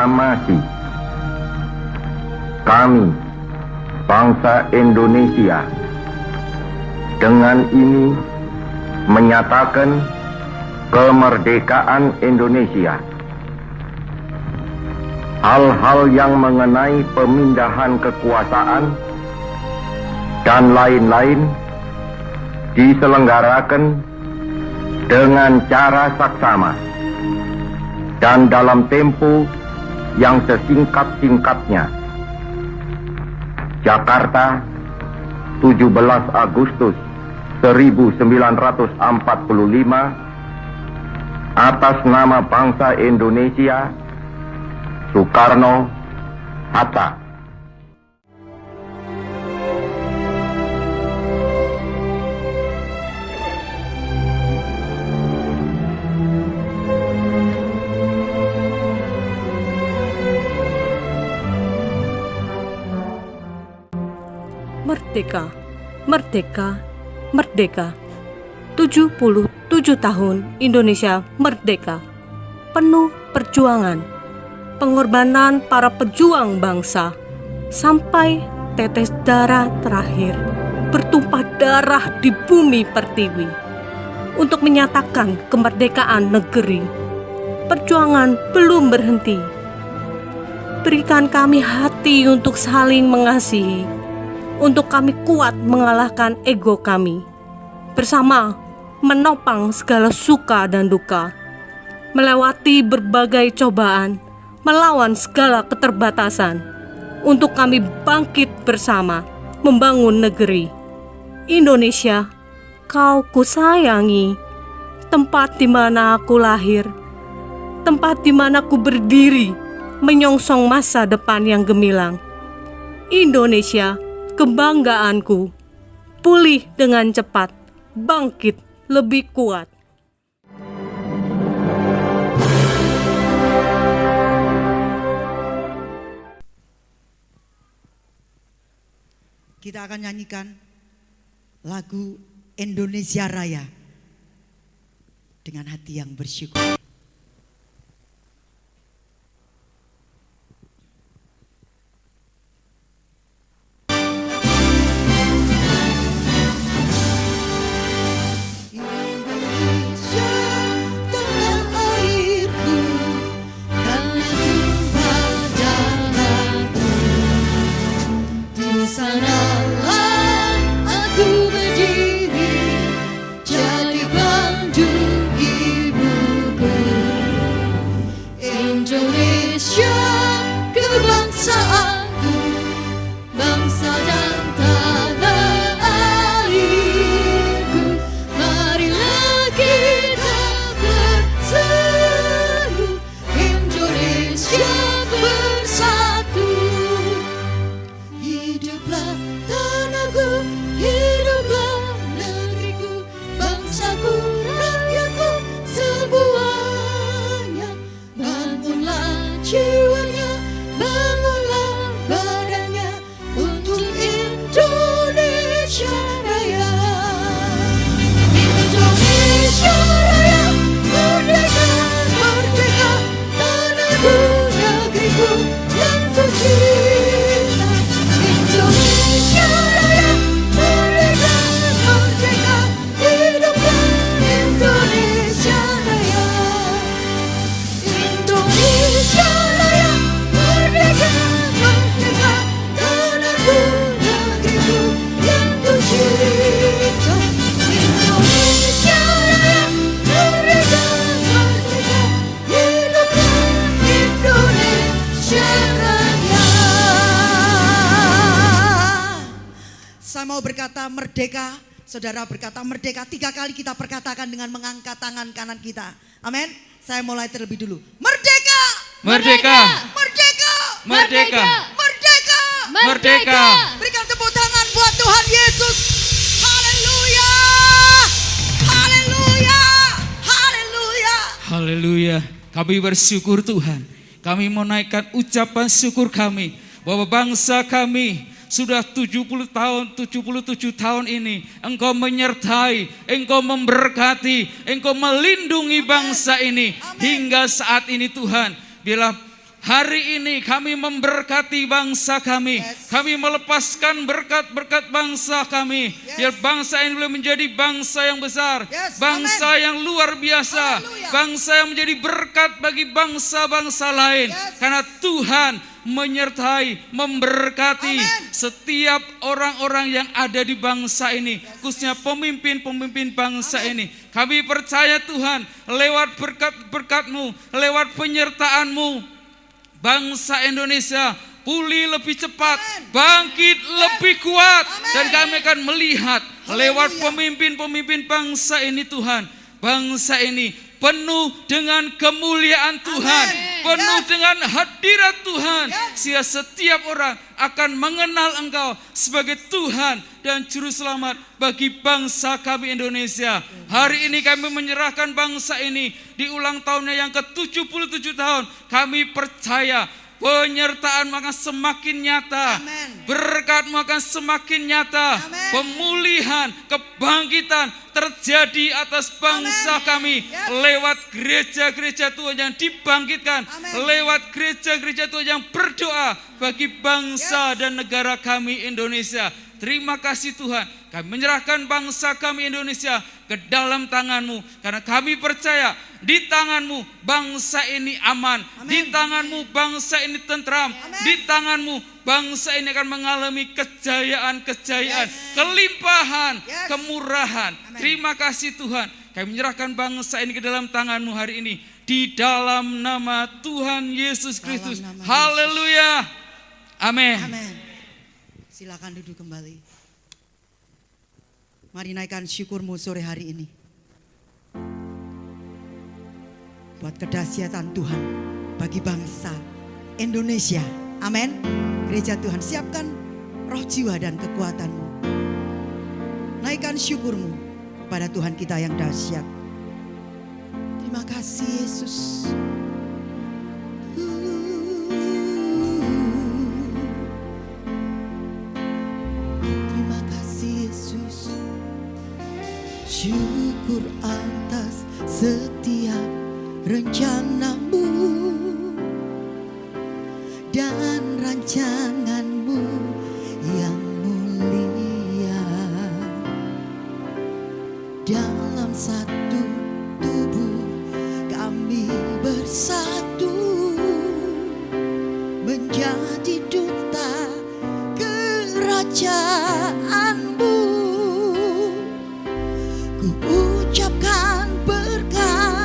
proklamasi. Kami, bangsa Indonesia, dengan ini menyatakan kemerdekaan Indonesia. Hal-hal yang mengenai pemindahan kekuasaan dan lain-lain diselenggarakan dengan cara saksama dan dalam tempo yang sesingkat-singkatnya. Jakarta, 17 Agustus 1945, atas nama bangsa Indonesia, Soekarno Hatta. Merdeka, merdeka, merdeka. 77 tahun Indonesia merdeka. Penuh perjuangan, pengorbanan para pejuang bangsa, sampai tetes darah terakhir bertumpah darah di bumi pertiwi untuk menyatakan kemerdekaan negeri. Perjuangan belum berhenti. Berikan kami hati untuk saling mengasihi, untuk kami kuat mengalahkan ego kami, bersama menopang segala suka dan duka, melewati berbagai cobaan, melawan segala keterbatasan, untuk kami bangkit bersama, membangun negeri. Indonesia, kau kusayangi, tempat di mana aku lahir, tempat di mana aku berdiri, menyongsong masa depan yang gemilang. Indonesia, kebanggaanku, pulih dengan cepat, bangkit lebih kuat. Kita akan nyanyikan lagu Indonesia Raya dengan hati yang bersyukur. Merdeka, saudara berkata merdeka 3 kali kita perkatakan dengan mengangkat tangan kanan kita. Amin. Saya mulai terlebih dulu. Merdeka! Merdeka! Merdeka! Merdeka! Merdeka! Merdeka! Berikan tepuk tangan buat Tuhan Yesus. Haleluya! Haleluya! Haleluya! Haleluya. Kami bersyukur Tuhan. Kami menaikkan ucapan syukur kami bahwa bangsa kami sudah 77 tahun ini Engkau menyertai, Engkau memberkati, Engkau melindungi bangsa ini. Hingga saat ini Tuhan, bila Hari ini kami memberkati bangsa kami. Yes. Kami melepaskan berkat-berkat bangsa kami. Yes. Biar bangsa ini boleh menjadi bangsa yang besar. Yes. Bangsa yang luar biasa. Haleluya. Bangsa yang menjadi berkat bagi bangsa-bangsa lain. Yes. Karena Tuhan menyertai, memberkati Amen. setiap orang-orang yang ada di bangsa ini. Khususnya pemimpin-pemimpin bangsa ini. Kami percaya Tuhan, lewat berkat-berkat-Mu, lewat penyertaan-Mu, bangsa Indonesia pulih lebih cepat, bangkit lebih kuat. Amen. Dan kami akan melihat lewat Haleluya. pemimpin-pemimpin bangsa ini Tuhan. Bangsa ini penuh dengan kemuliaan Tuhan, Amen. penuh Yes. dengan hadirat Tuhan. Yes. Sehingga setiap orang akan mengenal Engkau sebagai Tuhan dan Juru Selamat bagi bangsa kami Indonesia. Hari ini kami menyerahkan bangsa ini di ulang tahunnya yang ke-77 tahun. Kami percaya penyertaan akan semakin nyata. Amen. Berkat-Mu akan semakin nyata. Amen. Pemulihan, kebangkitan terjadi atas bangsa Amen. kami. Yes. Lewat gereja-gereja Tuhan yang dibangkitkan. Amen. Lewat gereja-gereja Tuhan yang berdoa bagi bangsa Yes. dan negara kami Indonesia. Terima kasih Tuhan, kami menyerahkan bangsa kami Indonesia ke dalam tangan-Mu. Karena kami percaya di tangan-Mu bangsa ini aman. Amen. Di tangan-Mu bangsa ini tentram. Amen. Di tangan-Mu bangsa ini akan mengalami kejayaan-kejayaan, Yes. kelimpahan, Yes. kemurahan. Amen. Terima kasih Tuhan, kami menyerahkan bangsa ini ke dalam tangan-Mu hari ini. Di dalam nama Tuhan Yesus Kristus. Dalam nama Yesus. Haleluya. Amin. Amin. Silakan duduk kembali. Mari naikkan syukur-Mu sore hari ini. Buat kedahsyatan Tuhan bagi bangsa Indonesia. Amin. Gereja Tuhan, siapkan roh jiwa dan kekuatan-Mu. Naikkan syukur-Mu pada Tuhan kita yang dahsyat. Terima kasih Yesus. Terima kasih Yesus. Syukur atas setiap rencana-Mu dan rancangan-Mu yang mulia. Dalam satu tubuh kami bersatu menjadi duta kerajaan-Mu. Ku ucapkan berkat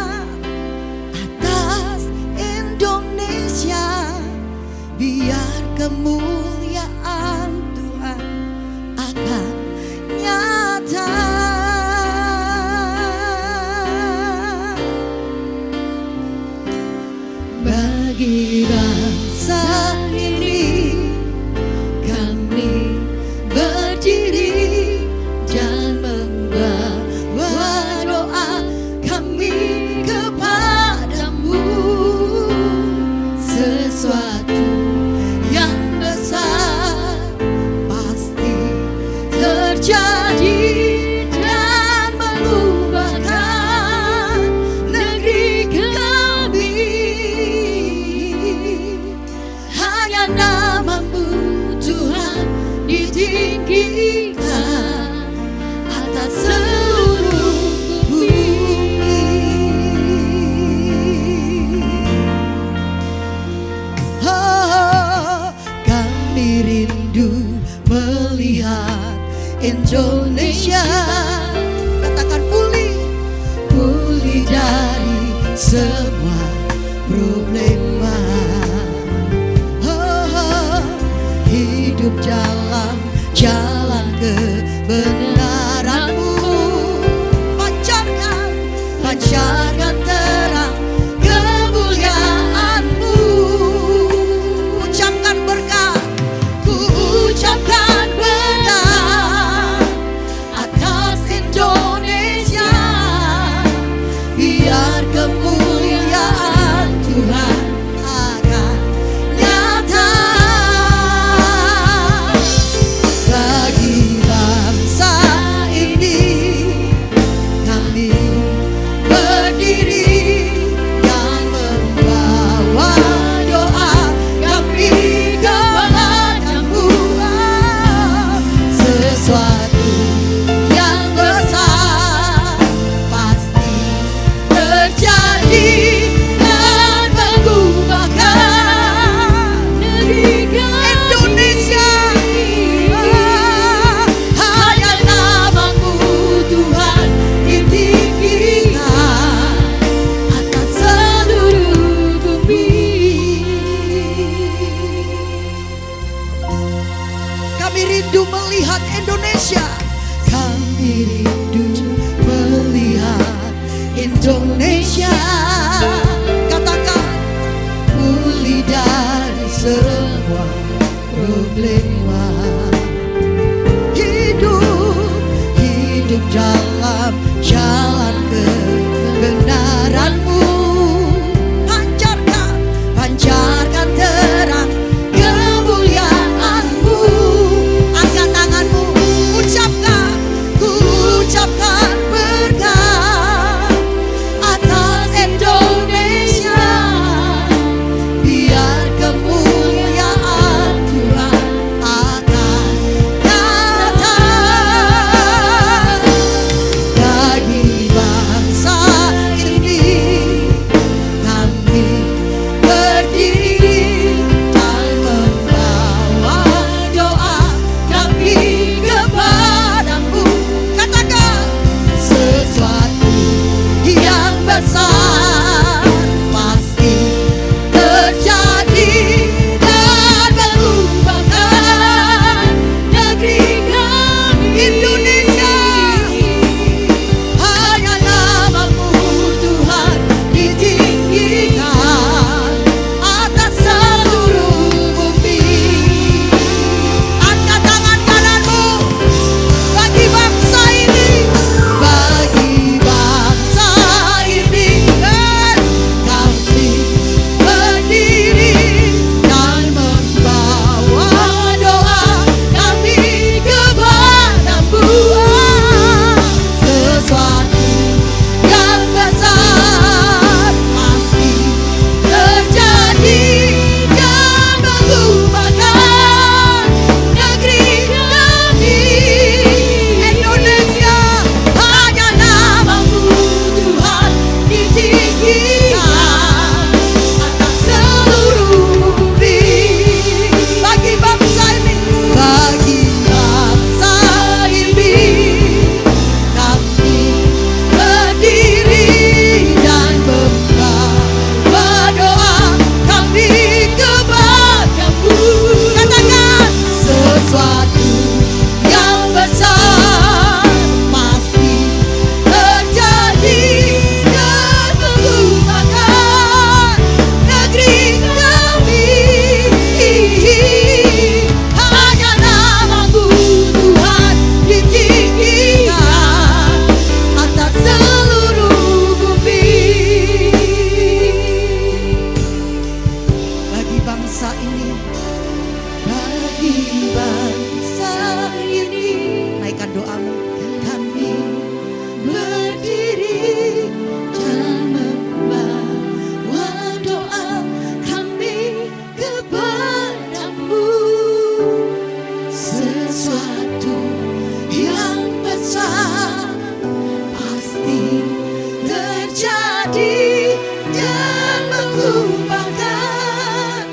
terjadi dan mengubahkan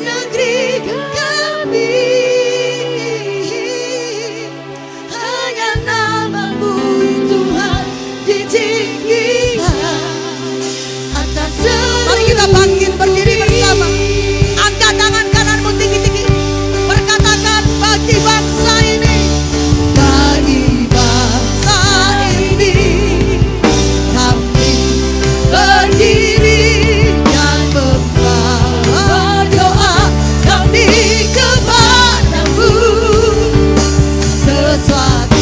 negeri kami. Hanya nama-Mu Tuhan ditinggikan atas seluruh. Mari kita bangkit berdiri bersama. Angkat tangan kananmu tinggi-tinggi. Berkatakan bagi bangsa ini, bagi bangsa ini kami berdiri dan membawa doa kami kepadamu. Sesuatu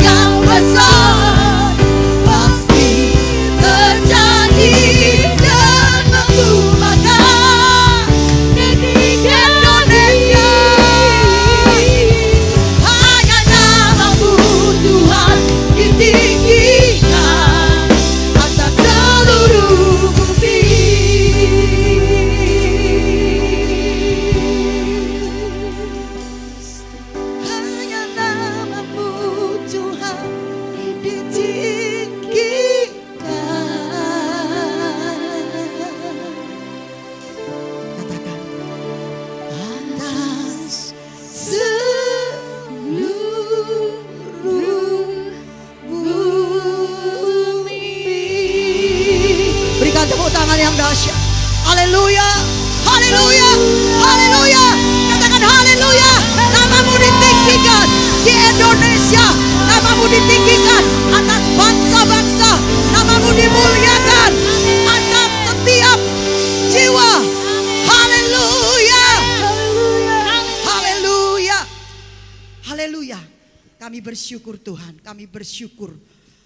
yang besar pasti terjadi dan mengubahkan negeri Indonesia. Hanya nama-Mu Tuhan ditinggikan atas seluruh bumi. Hanya nama-Mu Tuhan ditinggikan. Katakan atas seluruh bumi. Berikan tepuk tangan yang dahsyat. Haleluya, haleluya, haleluya. Katakan haleluya. Nama-Mu ditinggikan di Indonesia. Nama-Mu ditinggikan atas bangsa-bangsa. Nama-Mu dimuliakan atas setiap jiwa. Haleluya, haleluya, haleluya. Kami bersyukur Tuhan, kami bersyukur.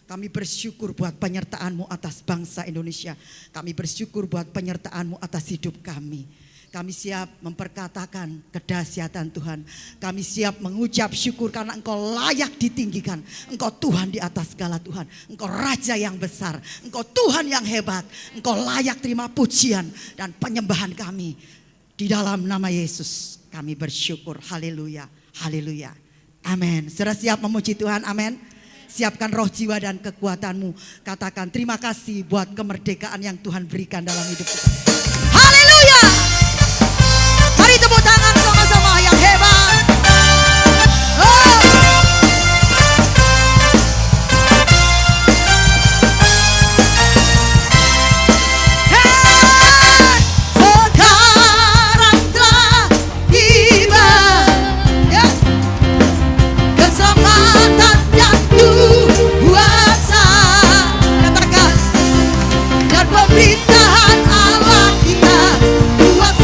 Kami bersyukur buat penyertaan-Mu atas bangsa Indonesia. Kami bersyukur buat penyertaan-Mu atas hidup kami. Kami siap memperkatakan kedahsyatan Tuhan. Kami siap mengucap syukur karena Engkau layak ditinggikan. Engkau Tuhan di atas segala Tuhan. Engkau Raja yang besar. Engkau Tuhan yang hebat. Engkau layak terima pujian dan penyembahan kami. Di dalam nama Yesus kami bersyukur. Haleluya, haleluya. Amin. Sudah siap memuji Tuhan? Amin. Siapkan roh, jiwa dan kekuatanmu. Katakan terima kasih buat kemerdekaan yang Tuhan berikan dalam hidup kita. Haleluya. Mari tepuk tangan sama-sama yang hebat. Oh. Hey, sekarang telah tiba, ya, keselamatan yang kuasa. Katakan, dan pemerintahan Allah kita kuat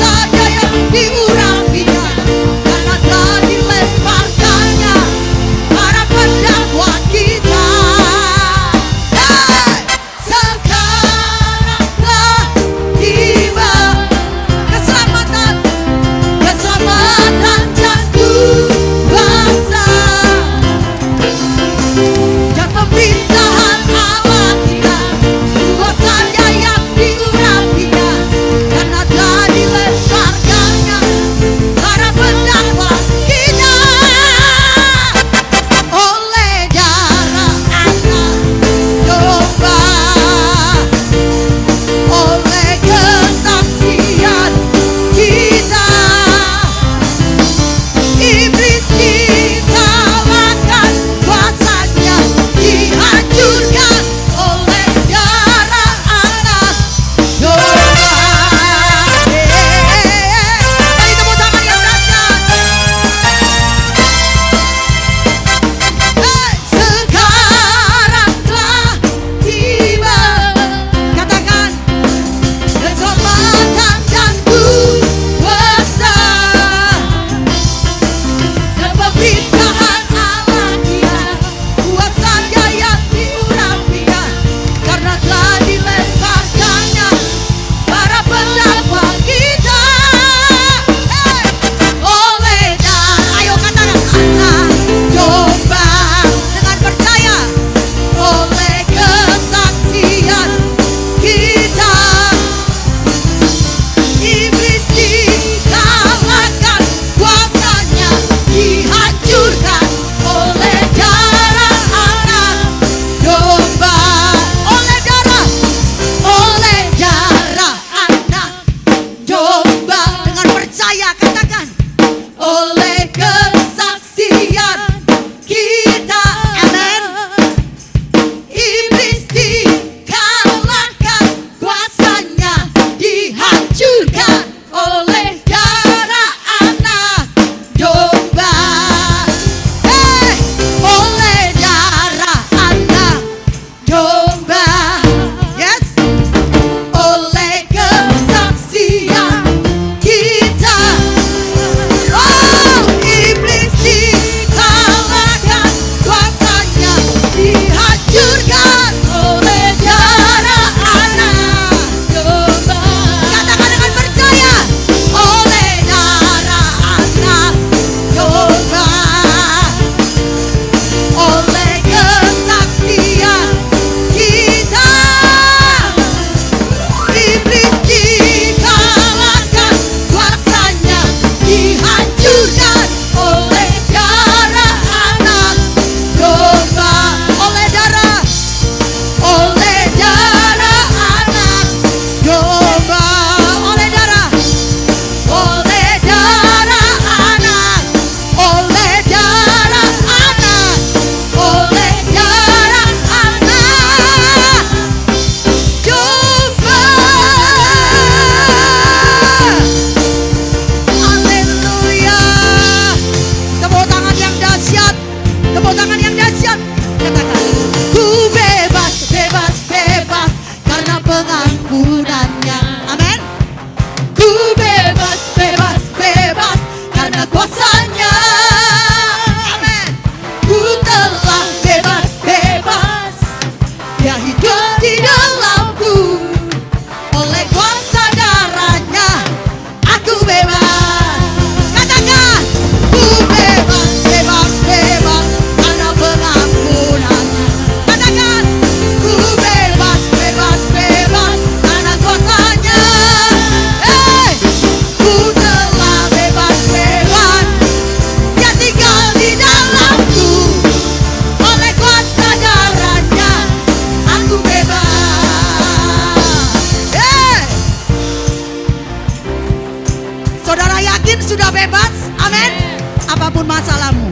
apapun masalahmu,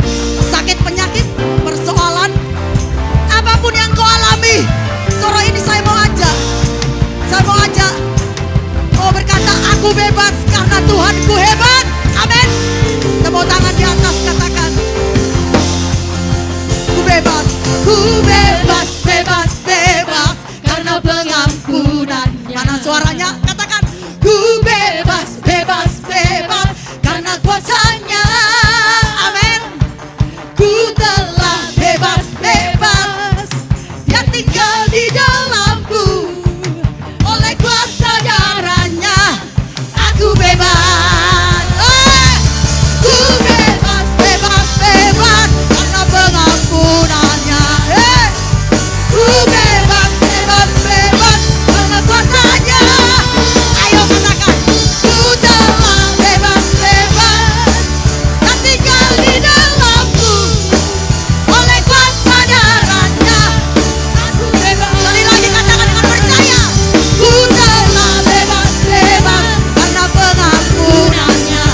sakit penyakit, persoalan, apapun yang kau alami, sore ini saya mau ajak kau berkata, aku bebas karena Tuhanku hebat. Amin. Tepuk tangan di atas, katakan, ku bebas, bebas karena pengampunan. Mana suaranya? Katakan, ku bebas karena kuasanya. Amin. Ku telah bebas, dia tinggal di dalamku. Oleh kuasa darahnya aku bebas. Ku bebas karena pengampunannya. Ku bebas karena kuasanya. Ayo katakan, ku telah bebas, dan tinggal di dalamku. Oleh kuasa darahnya aku bebas. Sekali lagi katakan dengan percaya, ku telah bebas karena pengampunannya.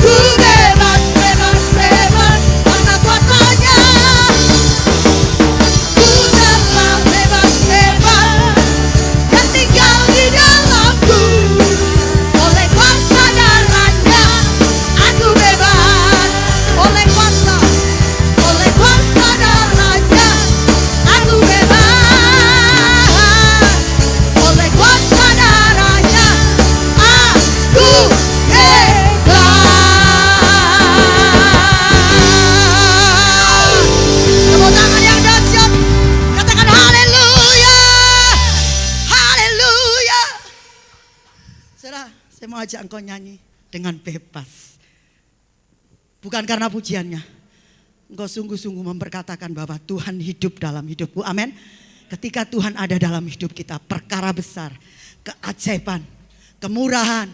Ku bebas karena kuasanya. Ku telah bebas dan tinggal di dalamku. Oleh kuasa darahnya aku bebas. Oleh kuasa darahnya aku bebas. Oleh kuasa darahnya aku bebas. Tepuk tangan yang dahsyat. Katakan haleluya. Haleluya. Saudara, saya mau ajak engkau nyanyi dengan bebas. Bukan karena pujiannya. Engkau sungguh-sungguh memperkatakan bahwa Tuhan hidup dalam hidupku. Amin. Ketika Tuhan ada dalam hidup kita, perkara besar, keajaiban, kemurahan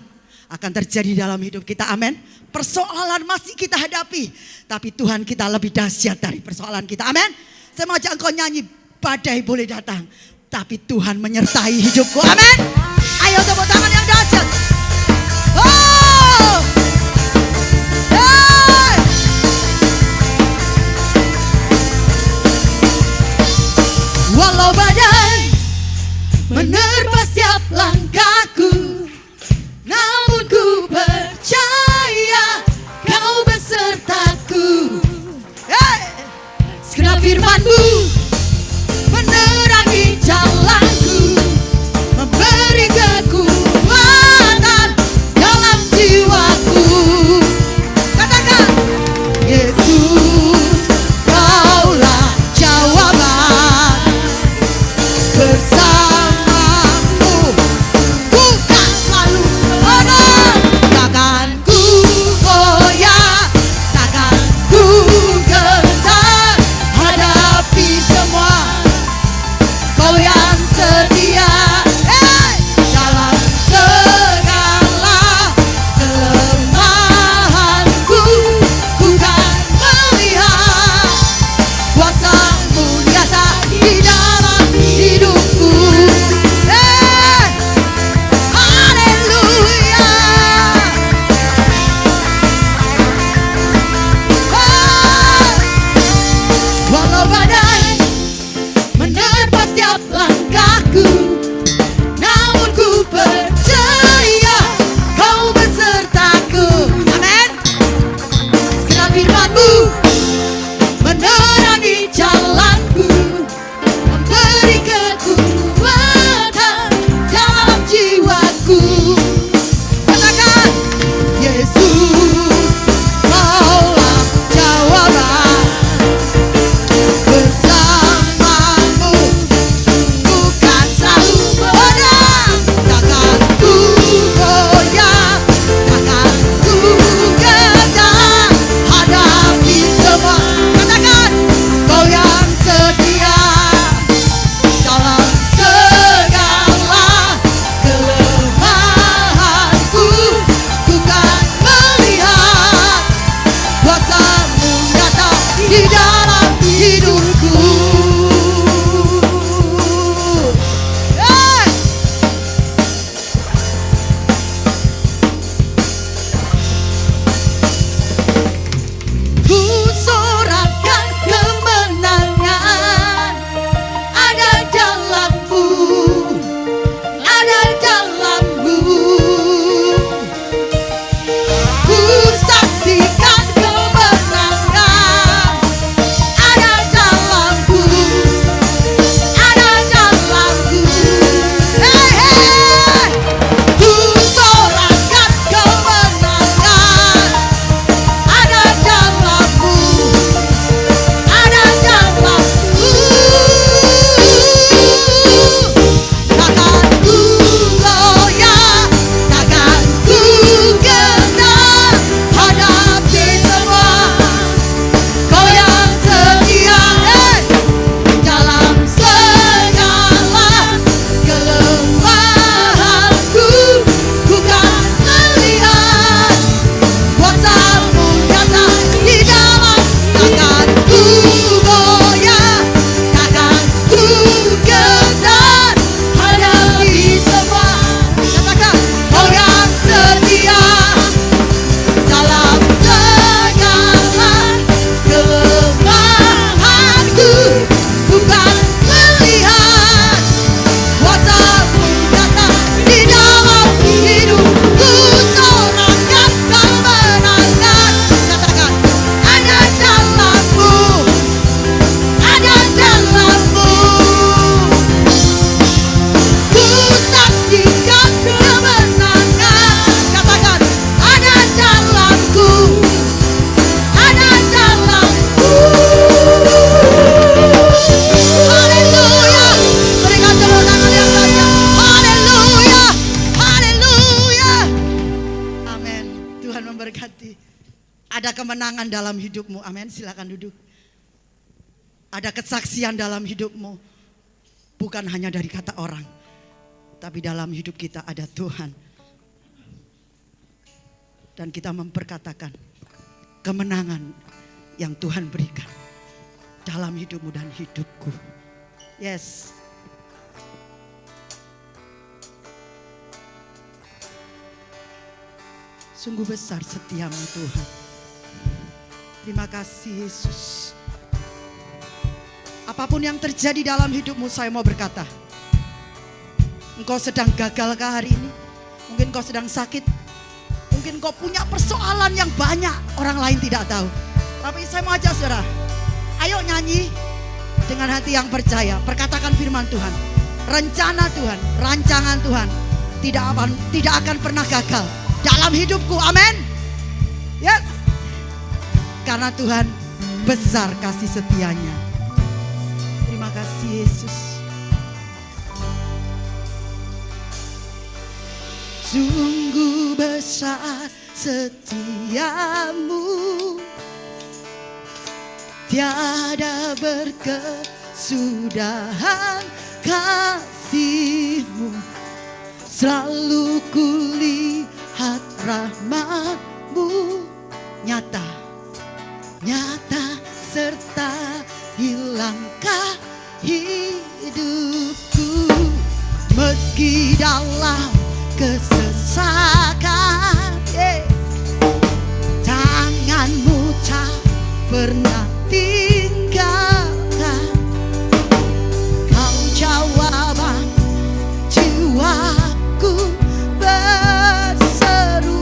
akan terjadi dalam hidup kita. Amin. Persoalan masih kita hadapi, tapi Tuhan kita lebih dahsyat dari persoalan kita. Amin. Saya mau ajak engkau nyanyi, badai boleh datang, tapi Tuhan menyertai hidupku. Amin. Ayo tepuk tangan yang dahsyat. Oh! Hey! Walau badai menerpa setiap langkahku, namun ku percaya kau besertaku. Hey! Segenap firman-Mu menerangi jalanku, memberi Ada kemenangan dalam hidupmu. Amin. Silakan duduk. Ada kesaksian dalam hidupmu. Bukan hanya dari kata orang, tapi dalam hidup kita ada Tuhan. Dan kita memperkatakan kemenangan yang Tuhan berikan dalam hidupmu dan hidupku. Yes. Sungguh besar setiamu Tuhan. Terima kasih Yesus. Apapun yang terjadi dalam hidupmu, saya mau berkata, engkau sedang gagalkah hari ini? Mungkin kau sedang sakit. Mungkin kau punya persoalan yang banyak, orang lain tidak tahu. Tapi saya mau ajak saudara, ayo nyanyi dengan hati yang percaya. Perkatakan firman Tuhan. Rencana Tuhan, rancangan Tuhan tidak akan pernah gagal dalam hidupku. Amin. Yes. Karena Tuhan besar kasih setianya. Terima kasih Yesus. Sungguh besar setiamu, tiada berkesudahan kasihmu. Selalu kulihat rahmat-Mu nyata, nyata serta hilangkah hidupku. Meski dalam kesesakan, tangan-Mu tak pernah tinggalkan. Kau jawaban jiwaku berseru.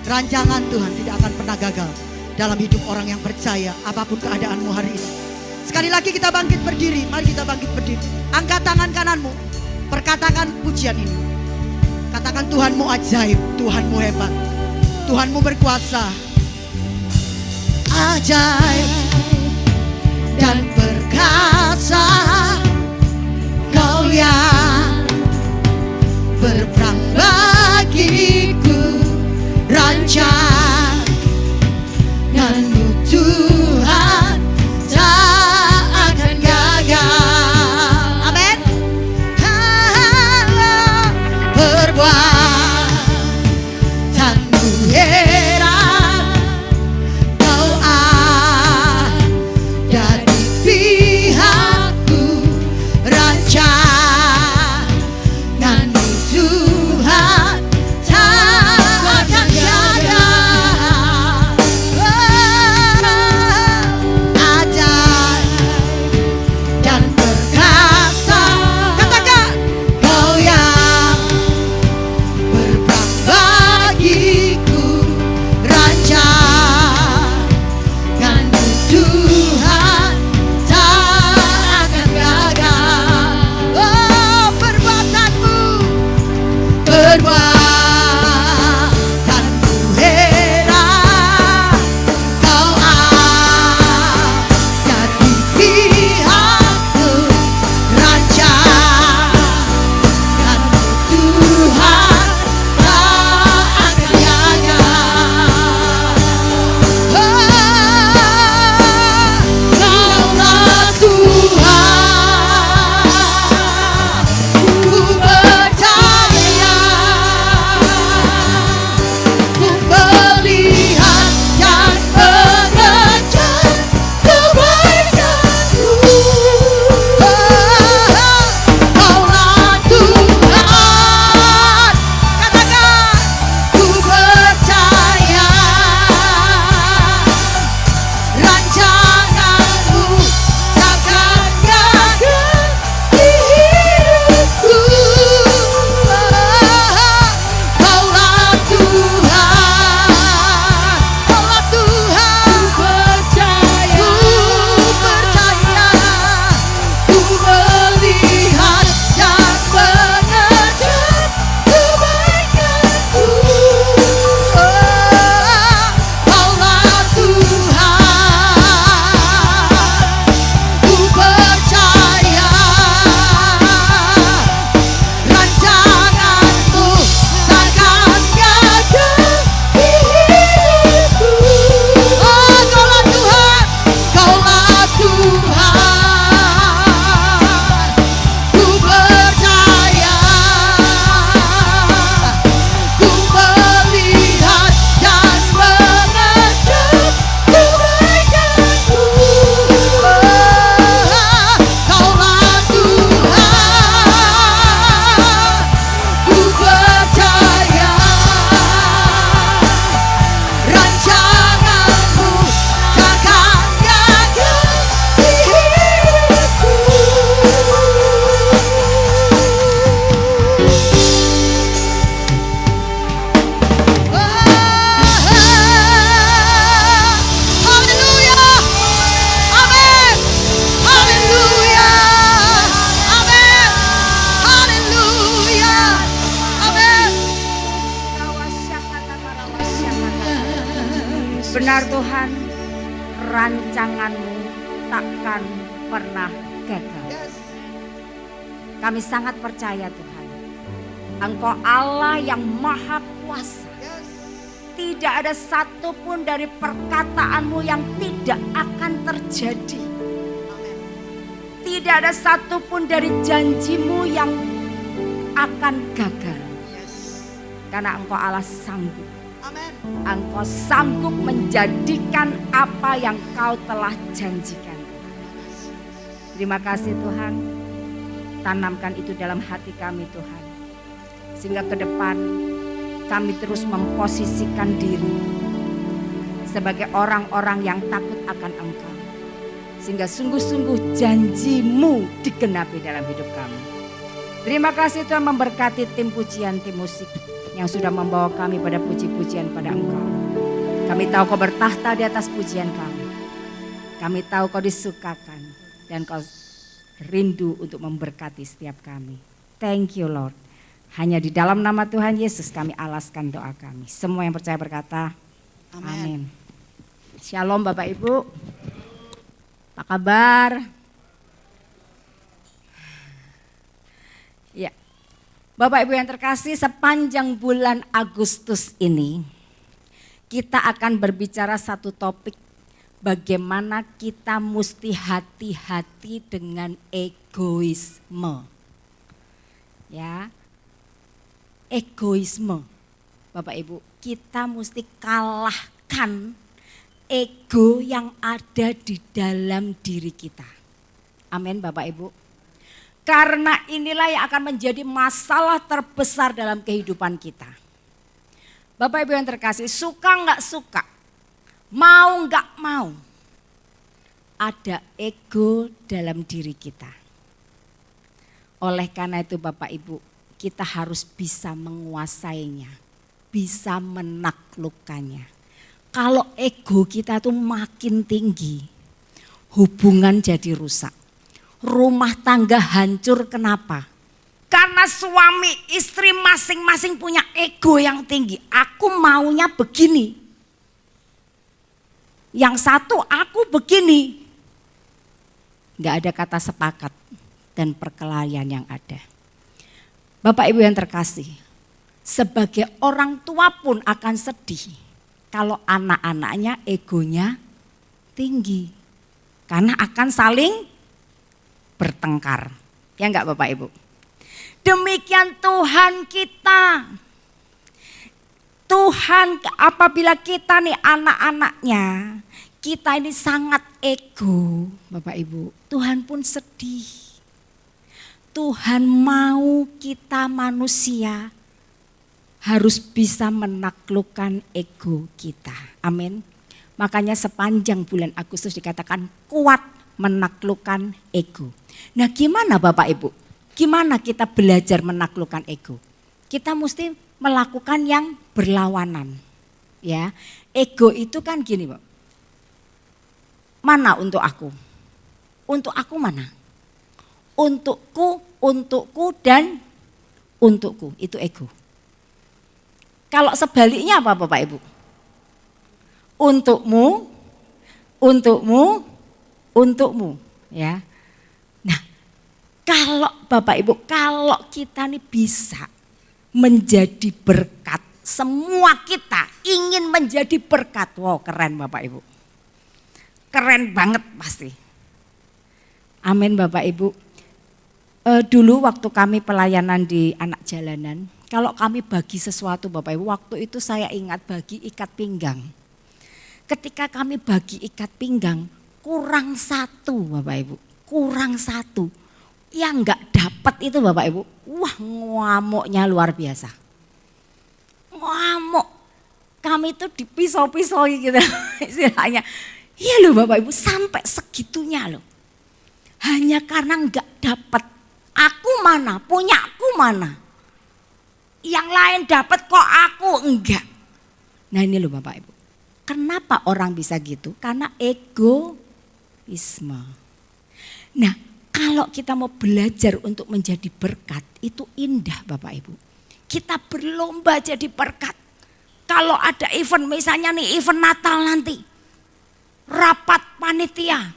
Rancangan Tuhan tidak akan pernah gagal dalam hidup orang yang percaya apapun keadaanmu hari ini. Sekali lagi kita bangkit berdiri, mari kita bangkit berdiri. Angkat tangan kananmu, perkatakan pujian ini. Katakan Tuhanmu ajaib, Tuhanmu hebat, Tuhanmu berkuasa. Ajaib dan perkasa, Kau yang berperang bagiku. Rancangan-Mu Tuhan tak akan gagal. Amin. Perbuatanmu heran, Kau Benar Tuhan, rancangan-Mu takkan pernah gagal. Yes. Kami sangat percaya Tuhan, Engkau Allah yang maha kuasa. Yes. Tidak ada satupun dari perkataanmu yang tidak akan terjadi. Amin. Tidak ada satupun dari janjimu yang akan gagal. Yes. Karena Engkau Allah sanggup. Amin. Engkau sanggup menjadikan apa yang Kau telah janjikan. Terima kasih Tuhan. Tanamkan itu dalam hati kami Tuhan. Sehingga ke depan kami terus memposisikan diri sebagai orang-orang yang takut akan Engkau. Sehingga sungguh-sungguh janji-Mu digenapi dalam hidup kami. Terima kasih Tuhan, memberkati tim pujian, tim musik yang sudah membawa kami pada puji-pujian pada Engkau. Kami tahu Kau bertahta di atas pujian kami. Kami tahu Kau disukakan dan Kau rindu untuk memberkati setiap kami. Thank you Lord. Hanya di dalam nama Tuhan Yesus kami alaskan doa kami. Semua yang percaya berkata amin. Shalom Bapak Ibu. Apa kabar? Ya. Bapak Ibu yang terkasih, sepanjang bulan Agustus ini kita akan berbicara satu topik, bagaimana kita mesti hati-hati dengan egoisme. Ya. Egoisme. Bapak Ibu, kita mesti kalahkan ego yang ada di dalam diri kita. Amin Bapak Ibu. Karena inilah yang akan menjadi masalah terbesar dalam kehidupan kita. Bapak Ibu yang terkasih, suka nggak suka, mau nggak mau, ada ego dalam diri kita. Oleh karena itu Bapak Ibu, kita harus bisa menguasainya, bisa menaklukkannya. Kalau ego kita tuh makin tinggi, hubungan jadi rusak. Rumah tangga hancur, kenapa? Karena suami istri masing-masing punya ego yang tinggi. Aku maunya begini. Yang satu aku begini. Gak ada kata sepakat dan perkelahian yang ada. Bapak Ibu yang terkasih, sebagai orang tua pun akan sedih kalau anak-anaknya egonya tinggi. Karena akan saling bertengkar. Ya enggak Bapak Ibu? Demikian Tuhan kita. Tuhan apabila kita nih anak-anaknya, kita ini sangat ego Bapak Ibu. Tuhan pun sedih. Tuhan mau kita manusia harus bisa menaklukkan ego kita. Amin. Makanya sepanjang bulan Agustus dikatakan kuat menaklukkan ego. Nah gimana Bapak Ibu? Gimana kita belajar menaklukkan ego? Kita mesti melakukan yang berlawanan. Ya, ego itu kan gini Pak. Mana untuk aku? Untuk aku mana? Untukku dan untukku, itu ego. Kalau sebaliknya apa Bapak Ibu? Untukmu, ya. Nah, kalau Bapak Ibu, kalau kita nih bisa menjadi berkat, semua kita ingin menjadi berkat. Wow, keren Bapak Ibu. Keren banget pasti. Amin Bapak Ibu. Dulu waktu kami pelayanan di anak jalanan, kalau kami bagi sesuatu Bapak Ibu, waktu itu saya ingat bagi ikat pinggang. Ketika kami bagi ikat pinggang, kurang satu Bapak Ibu, kurang satu. Yang enggak dapat itu Bapak Ibu, wah ngamuknya luar biasa. Ngamuk, kami itu dipisau-pisau gitu istilahnya. Iya loh Bapak Ibu, sampai segitunya loh. Hanya karena enggak dapat. Aku mana, punya aku mana. Yang lain dapat kok aku enggak. Nah ini loh Bapak Ibu. Kenapa orang bisa gitu? Karena egoisme. Nah kalau kita mau belajar untuk menjadi berkat, itu indah Bapak Ibu. Kita berlomba jadi berkat. kalau ada event, misalnya nih event Natal nanti, rapat panitia,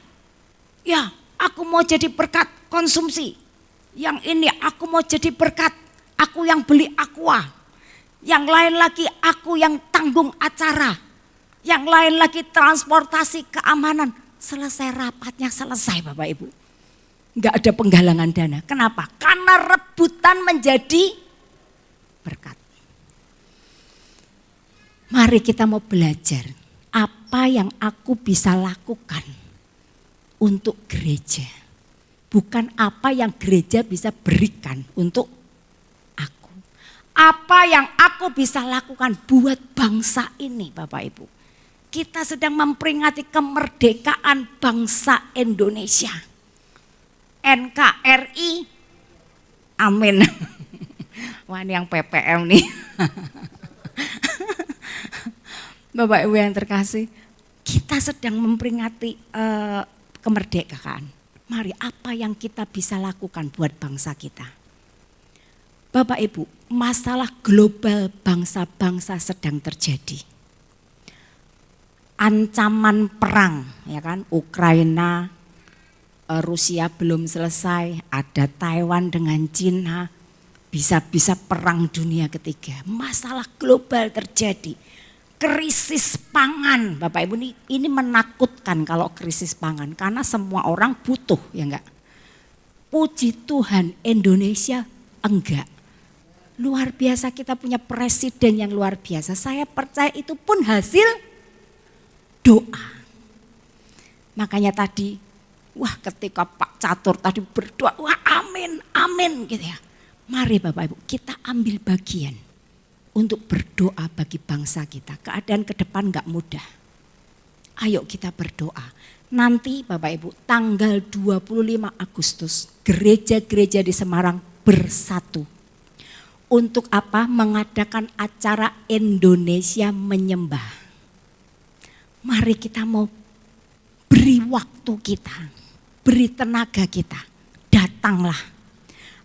ya aku mau jadi berkat konsumsi, yang ini aku mau jadi berkat, aku yang beli aqua, yang lain lagi aku yang tanggung acara, yang lain lagi transportasi keamanan. Selesai rapatnya, selesai Bapak Ibu. Enggak ada penggalangan dana. Kenapa? Karena rebutan menjadi berkat. Mari kita mau belajar apa yang aku bisa lakukan untuk gereja. Bukan apa yang gereja bisa berikan untuk aku. Apa yang aku bisa lakukan buat bangsa ini Bapak Ibu. Kita sedang memperingati kemerdekaan bangsa Indonesia. NKRI, amin. Wah ini yang PPM nih. Bapak Ibu yang terkasih, kita sedang memperingati kemerdekaan. Mari apa yang kita bisa lakukan buat bangsa kita. Bapak Ibu, masalah global bangsa-bangsa sedang terjadi. Ancaman perang, ya kan, Ukraina, Rusia belum selesai, ada Taiwan dengan Cina, bisa-bisa perang dunia ketiga. Masalah global terjadi, krisis pangan, Bapak Ibu ini menakutkan kalau krisis pangan karena semua orang butuh, ya enggak? Puji Tuhan Indonesia enggak. Luar biasa, kita punya presiden yang luar biasa. Saya percaya itu pun hasil doa. Makanya tadi, wah ketika Pak Catur tadi berdoa, wah amin, amin gitu ya. Mari Bapak Ibu kita ambil bagian untuk berdoa bagi bangsa kita. Keadaan ke depan gak mudah. Ayo kita berdoa. Nanti Bapak Ibu tanggal 25 Agustus gereja-gereja di Semarang bersatu. Untuk apa? Mengadakan acara Indonesia Menyembah. Mari kita mau beri waktu kita, beri tenaga kita, datanglah.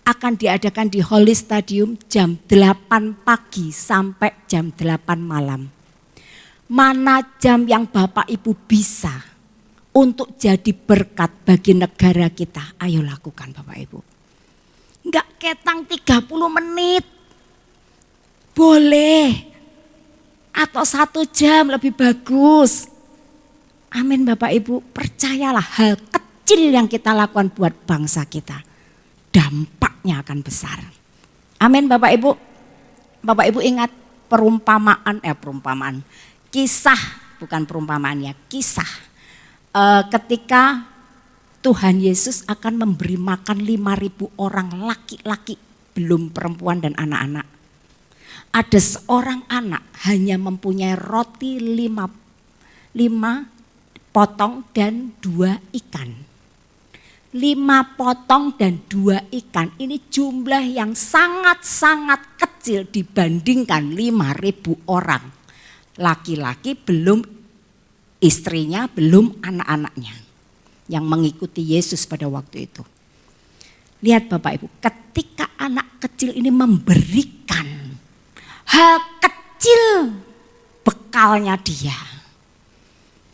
Akan diadakan di Holy Stadium jam 8 pagi sampai jam 8 malam. Mana jam yang Bapak Ibu bisa untuk jadi berkat bagi negara kita, ayo lakukan Bapak Ibu. Enggak ketang 30 menit, boleh. Atau 1 jam lebih bagus. Amin Bapak Ibu, percayalah hal kecil yang kita lakukan buat bangsa kita. Dampaknya akan besar. Amin Bapak Ibu. Bapak Ibu ingat perumpamaan. Kisah, bukan perumpamaan ya, kisah. Ketika Tuhan Yesus akan memberi makan 5.000 orang laki-laki, belum perempuan dan anak-anak. Ada seorang anak hanya mempunyai roti 5 potong dan 2 ikan. 5 potong dan 2 ikan. Ini jumlah yang sangat-sangat kecil dibandingkan 5.000 orang. Laki-laki belum istrinya, belum anak-anaknya yang mengikuti Yesus pada waktu itu. Lihat Bapak Ibu, ketika anak kecil ini memberikan hal kecil bekalnya dia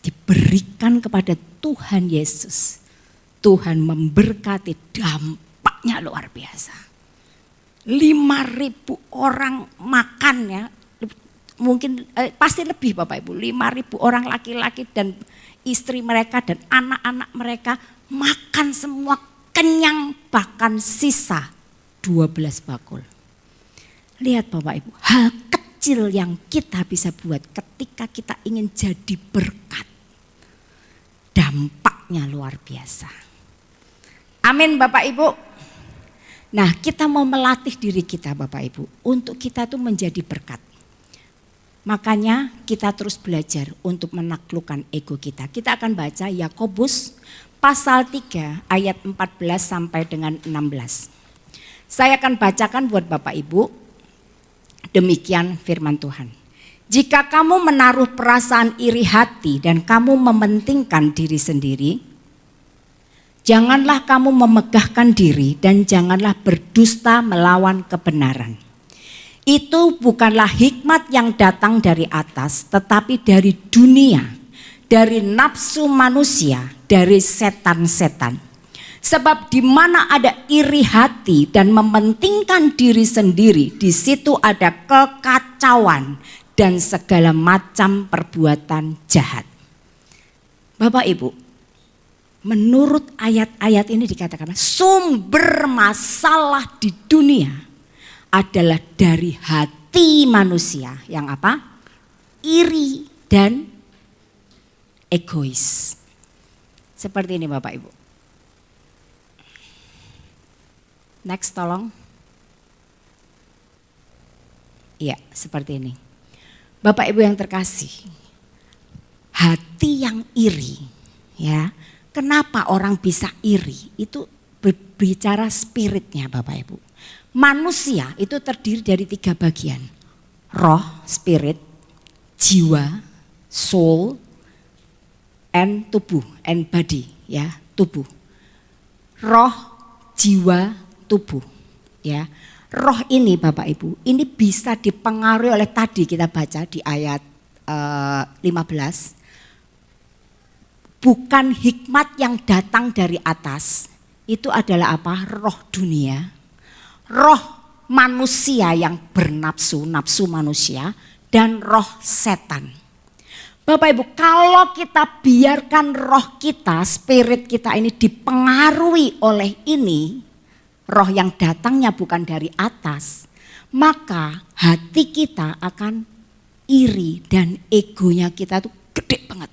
diberikan kepada Tuhan Yesus. Tuhan memberkati, dampaknya luar biasa. 5.000 orang makan ya, mungkin pasti lebih Bapak Ibu, 5.000 orang laki-laki dan istri mereka dan anak-anak mereka makan semua kenyang, bahkan sisa 12 bakul. Lihat Bapak Ibu, hal kecil yang kita bisa buat ketika kita ingin jadi berkat. Dampaknya luar biasa. Amin Bapak Ibu. Nah kita mau melatih diri kita Bapak Ibu untuk kita tuh menjadi berkat. Makanya kita terus belajar untuk menaklukkan ego kita. Kita akan baca Yakobus pasal 3 ayat 14 sampai dengan 16. Saya akan bacakan buat Bapak Ibu. Demikian firman Tuhan. Jika kamu menaruh perasaan iri hati dan kamu mementingkan diri sendiri, janganlah kamu memegahkan diri dan janganlah berdusta melawan kebenaran. itu bukanlah hikmat yang datang dari atas, tetapi dari dunia, dari nafsu manusia, dari setan-setan. Sebab di mana ada iri hati dan mementingkan diri sendiri, di situ ada kekacauan dan segala macam perbuatan jahat. Bapak Ibu, menurut ayat-ayat ini dikatakan sumber masalah di dunia adalah dari hati manusia yang apa? Iri dan egois. Seperti ini Bapak Ibu. Next tolong. Iya, seperti ini. Bapak Ibu yang terkasih, hati yang iri, ya. Kenapa orang bisa iri? Itu berbicara spiritnya Bapak Ibu. Manusia itu terdiri dari 3 bagian. Roh, spirit, jiwa, soul, and tubuh, and body, ya, tubuh. Roh, jiwa, tubuh, ya. Roh ini Bapak Ibu, ini bisa dipengaruhi oleh tadi kita baca di ayat 15. Bukan hikmat yang datang dari atas, itu adalah apa? Roh dunia, roh manusia yang bernafsu, nafsu manusia, dan roh setan. Bapak Ibu, kalau kita biarkan roh kita, spirit kita ini dipengaruhi oleh ini, roh yang datangnya bukan dari atas, maka hati kita akan iri dan egonya kita tuh gede banget.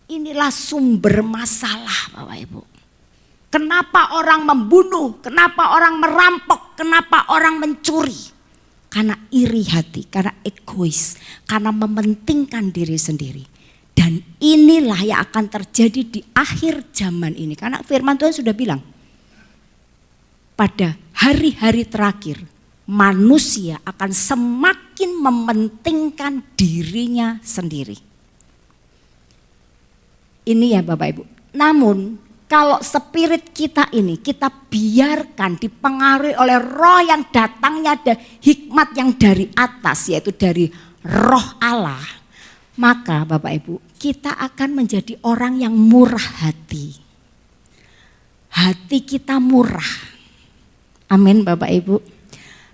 Inilah sumber masalah Bapak Ibu. Kenapa orang membunuh, kenapa orang merampok, kenapa orang mencuri? Karena iri hati, karena egois, karena mementingkan diri sendiri. Dan inilah yang akan terjadi di akhir zaman ini. Karena firman Tuhan sudah bilang, pada hari-hari terakhir manusia akan semakin mementingkan dirinya sendiri. Ini ya Bapak Ibu. Namun kalau spirit kita ini kita biarkan dipengaruhi oleh roh yang datangnya ada hikmat yang dari atas, yaitu dari roh Allah, maka Bapak Ibu kita akan menjadi orang yang murah hati. Hati kita murah. Amin Bapak Ibu.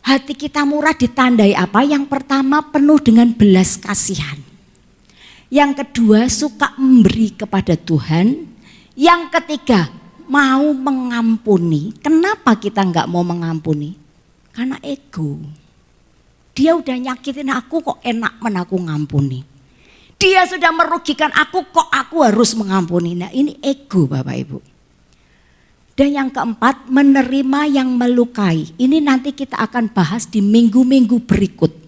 Hati kita murah ditandai apa? Yang pertama penuh dengan belas kasihan. Yang kedua suka memberi kepada Tuhan. Yang ketiga mau mengampuni. Kenapa kita nggak mau mengampuni? Karena ego. Dia udah nyakitin aku kok enak aku ngampuni. Dia sudah merugikan aku kok aku harus mengampuni. Nah ini ego Bapak Ibu. Dan yang keempat menerima yang melukai. Ini nanti kita akan bahas di minggu-minggu berikut.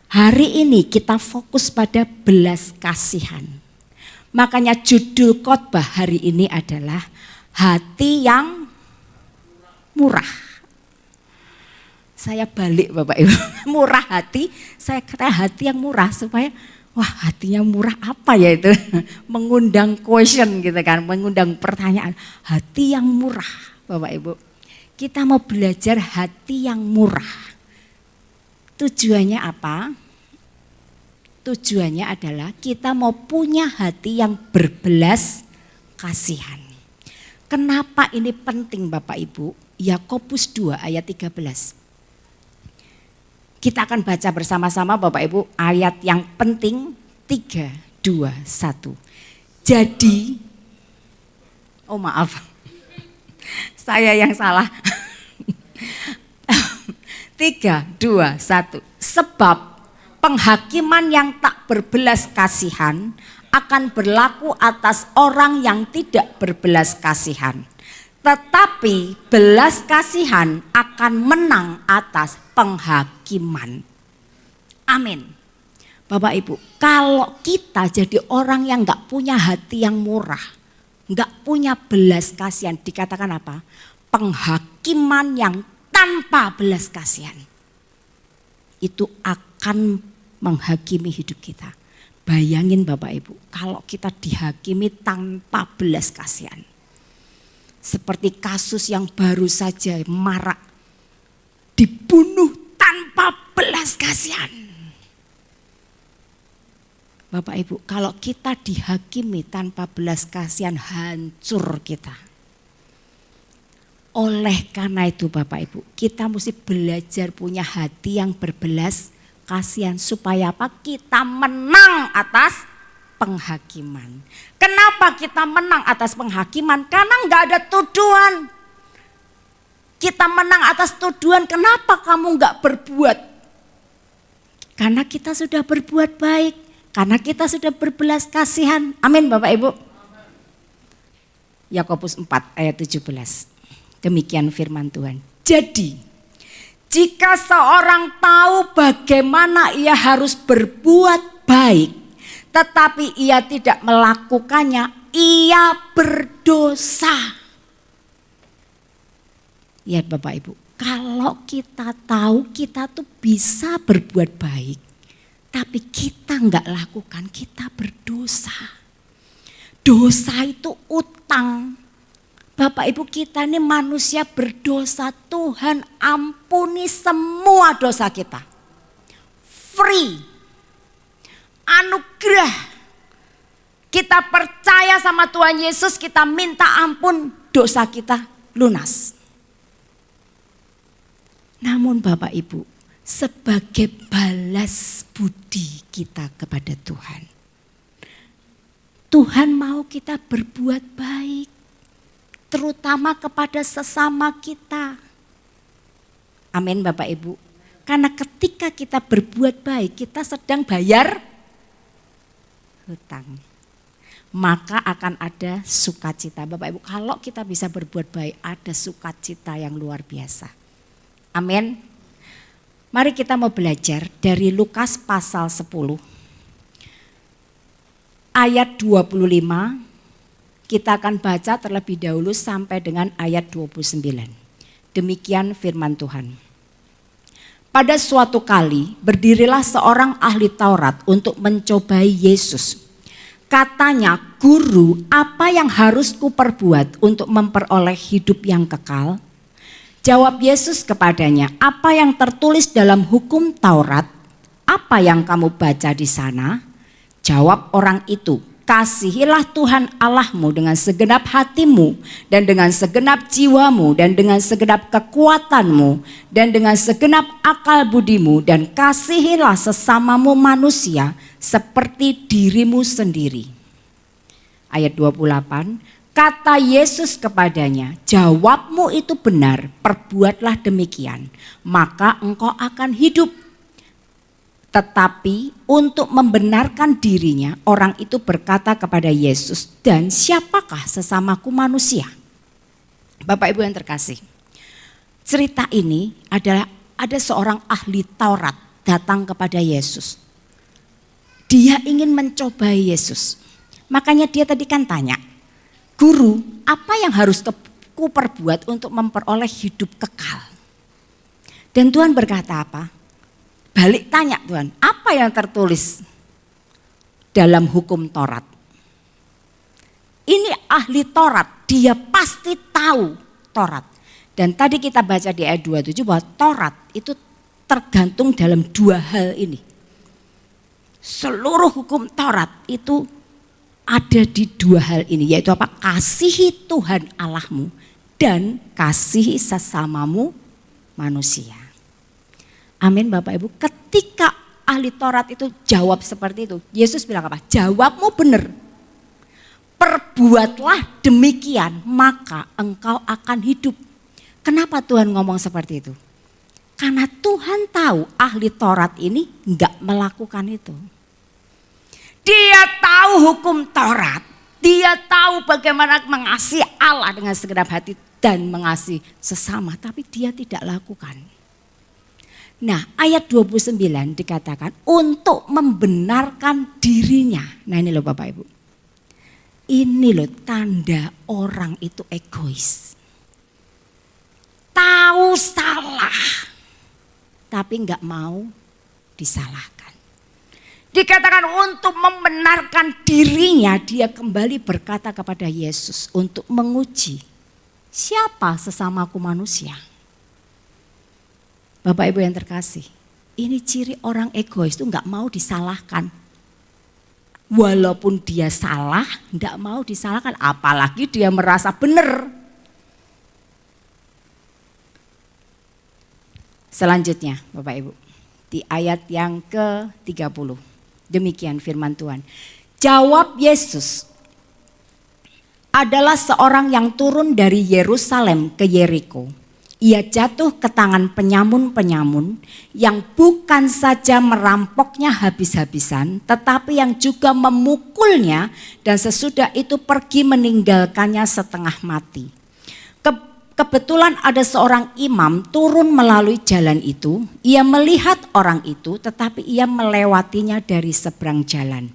Hari ini kita fokus pada belas kasihan. Makanya judul khotbah hari ini adalah hati yang murah. Saya balik Bapak Ibu, murah hati, saya kata hati yang murah supaya wah hatinya murah apa ya itu? Mengundang question gitu kan, mengundang pertanyaan. Hati yang murah Bapak Ibu. Kita mau belajar hati yang murah. Tujuannya apa? Tujuannya adalah kita mau punya hati yang berbelas kasihan. Kenapa ini penting Bapak Ibu? Yakobus 2 ayat 13. Kita akan baca bersama-sama Bapak Ibu ayat yang penting 3, 2, 1. Jadi, oh maaf, saya yang salah. 3, 2, 1. Sebab penghakiman yang tak berbelas kasihan akan berlaku atas orang yang tidak berbelas kasihan. Tetapi belas kasihan akan menang atas penghakiman. Amin. Bapak Ibu, kalau kita jadi orang yang gak punya hati yang murah, gak punya belas kasihan, dikatakan apa? Penghakiman yang tanpa belas kasihan. Itu akan menghakimi hidup kita. Bayangin Bapak Ibu, kalau kita dihakimi tanpa belas kasihan. Seperti kasus yang baru saja marak, dibunuh tanpa berbelas kasihan. Bapak Ibu, kalau kita dihakimi tanpa belas kasihan, hancur kita. Oleh karena itu Bapak Ibu, kita mesti belajar punya hati yang berbelas kasihan. Supaya apa? Kita menang atas penghakiman. Kenapa kita menang atas penghakiman? Karena enggak ada tuduhan. Kita menang atas tuduhan, kenapa kamu enggak berbuat? Karena kita sudah berbuat baik. Karena kita sudah berbelas kasihan. Amin Bapak Ibu. Yakobus 4 ayat 17. Demikian firman Tuhan. Jadi, jika seorang tahu bagaimana ia harus berbuat baik, tetapi ia tidak melakukannya, ia berdosa. Ya Bapak Ibu, kalau kita tahu kita tuh bisa berbuat baik, tapi kita enggak lakukan, kita berdosa. Dosa itu utang. Bapak Ibu, kita ini manusia berdosa. Tuhan ampuni semua dosa kita. Free. Anugerah. Kita percaya sama Tuhan Yesus, kita minta ampun, dosa kita lunas. Namun Bapak Ibu, sebagai balas budi kita kepada Tuhan, Tuhan mau kita berbuat baik, terutama kepada sesama kita. Amin Bapak Ibu. Karena ketika kita berbuat baik, kita sedang bayar hutang. Maka akan ada sukacita. Bapak Ibu, kalau kita bisa berbuat baik, ada sukacita yang luar biasa. Amin. Mari kita mau belajar dari Lukas pasal 10 ayat 25. Kita akan baca terlebih dahulu sampai dengan ayat 29. Demikian firman Tuhan. Pada suatu kali berdirilah seorang ahli Taurat untuk mencobai Yesus. Katanya, "Guru, apa yang harus kuperbuat untuk memperoleh hidup yang kekal?" Jawab Yesus kepadanya, "Apa yang tertulis dalam hukum Taurat? Apa yang kamu baca di sana?" Jawab orang itu, "Kasihilah Tuhan Allahmu dengan segenap hatimu dan dengan segenap jiwamu dan dengan segenap kekuatanmu dan dengan segenap akal budimu, dan kasihilah sesamamu manusia seperti dirimu sendiri." Ayat 28, kata Yesus kepadanya, "Jawabmu itu benar, perbuatlah demikian, maka engkau akan hidup." Tetapi untuk membenarkan dirinya, orang itu berkata kepada Yesus, "Dan siapakah sesamaku manusia?" Bapak Ibu yang terkasih, cerita ini adalah ada seorang ahli Taurat datang kepada Yesus. Dia ingin mencobai Yesus. Makanya dia tadi kan tanya, "Guru, apa yang harus kuperbuat untuk memperoleh hidup kekal?" Dan Tuhan berkata apa? Balik tanya Tuhan, "Apa yang tertulis dalam hukum Taurat?" Ini ahli Taurat, dia pasti tahu Taurat. Dan tadi kita baca di ayat 27 bahwa Taurat itu tergantung dalam dua hal ini. Seluruh hukum Taurat itu ada di dua hal ini, yaitu apa? Kasihi Tuhan Allahmu dan kasihi sesamamu manusia. Amin Bapak Ibu. Ketika ahli Taurat itu jawab seperti itu, Yesus bilang apa? Jawabmu benar. Perbuatlah demikian, maka engkau akan hidup. Kenapa Tuhan ngomong seperti itu? Karena Tuhan tahu ahli Taurat ini enggak melakukan itu. Dia tahu hukum Taurat, dia tahu bagaimana mengasihi Allah dengan segenap hati dan mengasihi sesama, tapi dia tidak lakukan. Nah, ayat 29 dikatakan untuk membenarkan dirinya. Nah ini loh Bapak Ibu, ini loh tanda orang itu egois. Tahu salah, tapi enggak mau disalahkan. Dikatakan untuk membenarkan dirinya, dia kembali berkata kepada Yesus untuk menguji, "Siapa sesamaku manusia?" Bapak Ibu yang terkasih, Ini ciri orang egois itu nggak mau disalahkan. Walaupun dia salah, nggak mau disalahkan. Apalagi dia merasa benar. Selanjutnya Bapak Ibu, di ayat yang ke-30. Demikian firman Tuhan. Jawab Yesus, adalah seorang yang turun dari Yerusalem ke Yeriko. Ia jatuh ke tangan penyamun-penyamun yang bukan saja merampoknya habis-habisan, tetapi yang juga memukulnya dan sesudah itu pergi meninggalkannya setengah mati. Kebetulan ada seorang imam turun melalui jalan itu. Ia melihat orang itu tetapi ia melewatinya dari seberang jalan.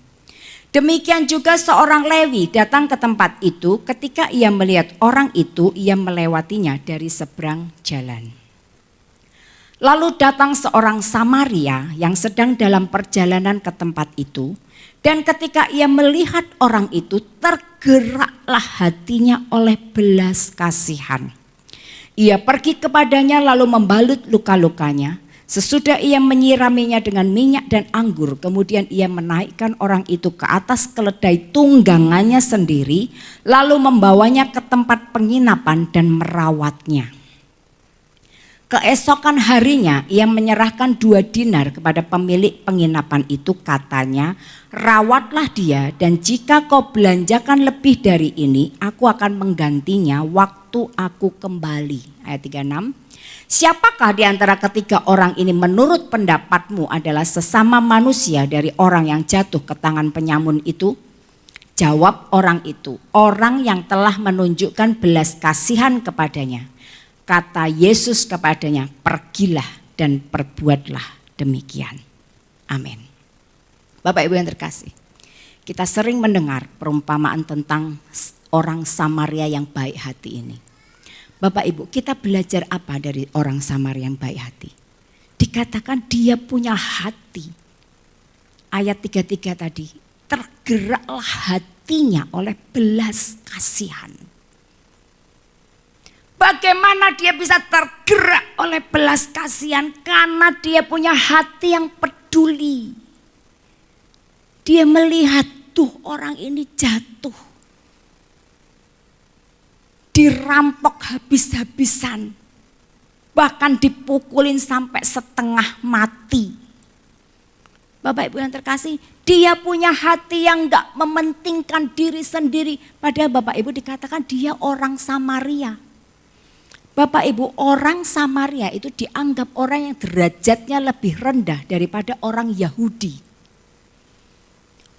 Demikian juga seorang Lewi datang ke tempat itu, ketika ia melihat orang itu, ia melewatinya dari seberang jalan. Lalu datang seorang Samaria yang sedang dalam perjalanan ke tempat itu, dan ketika ia melihat orang itu, tergeraklah hatinya oleh belas kasihan. Ia pergi kepadanya lalu membalut luka-lukanya. Sesudah ia menyiraminya dengan minyak dan anggur, kemudian ia menaikkan orang itu ke atas keledai tunggangannya sendiri, lalu membawanya ke tempat penginapan dan merawatnya. Keesokan harinya ia menyerahkan 2 dinar kepada pemilik penginapan itu, katanya, rawatlah dia dan jika kau belanjakan lebih dari ini, aku akan menggantinya waktu aku kembali. Ayat 36. Siapakah di antara ketiga orang ini menurut pendapatmu adalah sesama manusia dari orang yang jatuh ke tangan penyamun itu? Jawab orang itu, orang yang telah menunjukkan belas kasihan kepadanya. Kata Yesus kepadanya, pergilah dan perbuatlah demikian. Amin. Bapak Ibu yang terkasih, kita sering mendengar perumpamaan tentang orang Samaria yang baik hati ini. Bapak Ibu, kita belajar apa dari orang Samaria yang baik hati? Dikatakan dia punya hati. Ayat 33 tadi, tergeraklah hatinya oleh belas kasihan. Bagaimana dia bisa tergerak oleh belas kasihan? Karena dia punya hati yang peduli. Dia melihat tuh orang ini jatuh, dirampok habis-habisan, bahkan dipukulin sampai setengah mati. Bapak Ibu yang terkasih, dia punya hati yang gak mementingkan diri sendiri. Padahal Bapak Ibu dikatakan dia orang Samaria. Bapak Ibu, orang Samaria itu dianggap orang yang derajatnya lebih rendah daripada orang Yahudi.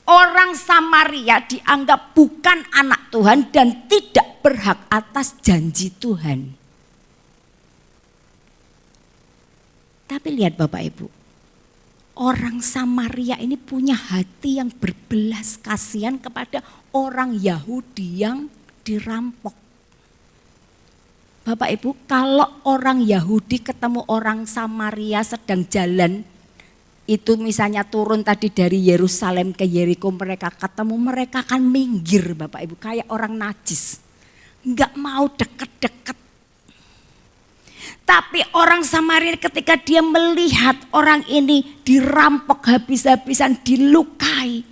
Orang Samaria dianggap bukan anak Tuhan dan tidak berhak atas janji Tuhan. Tapi lihat Bapak Ibu, orang Samaria ini punya hati yang berbelas kasihan kepada orang Yahudi yang dirampok. Bapak Ibu, kalau orang Yahudi ketemu orang Samaria sedang jalan, itu misalnya turun tadi dari Yerusalem ke Yeriko, mereka ketemu, mereka akan minggir Bapak Ibu, kayak orang najis. Enggak mau deket-deket. Tapi orang Samaria ketika dia melihat orang ini dirampok habis-habisan, dilukai,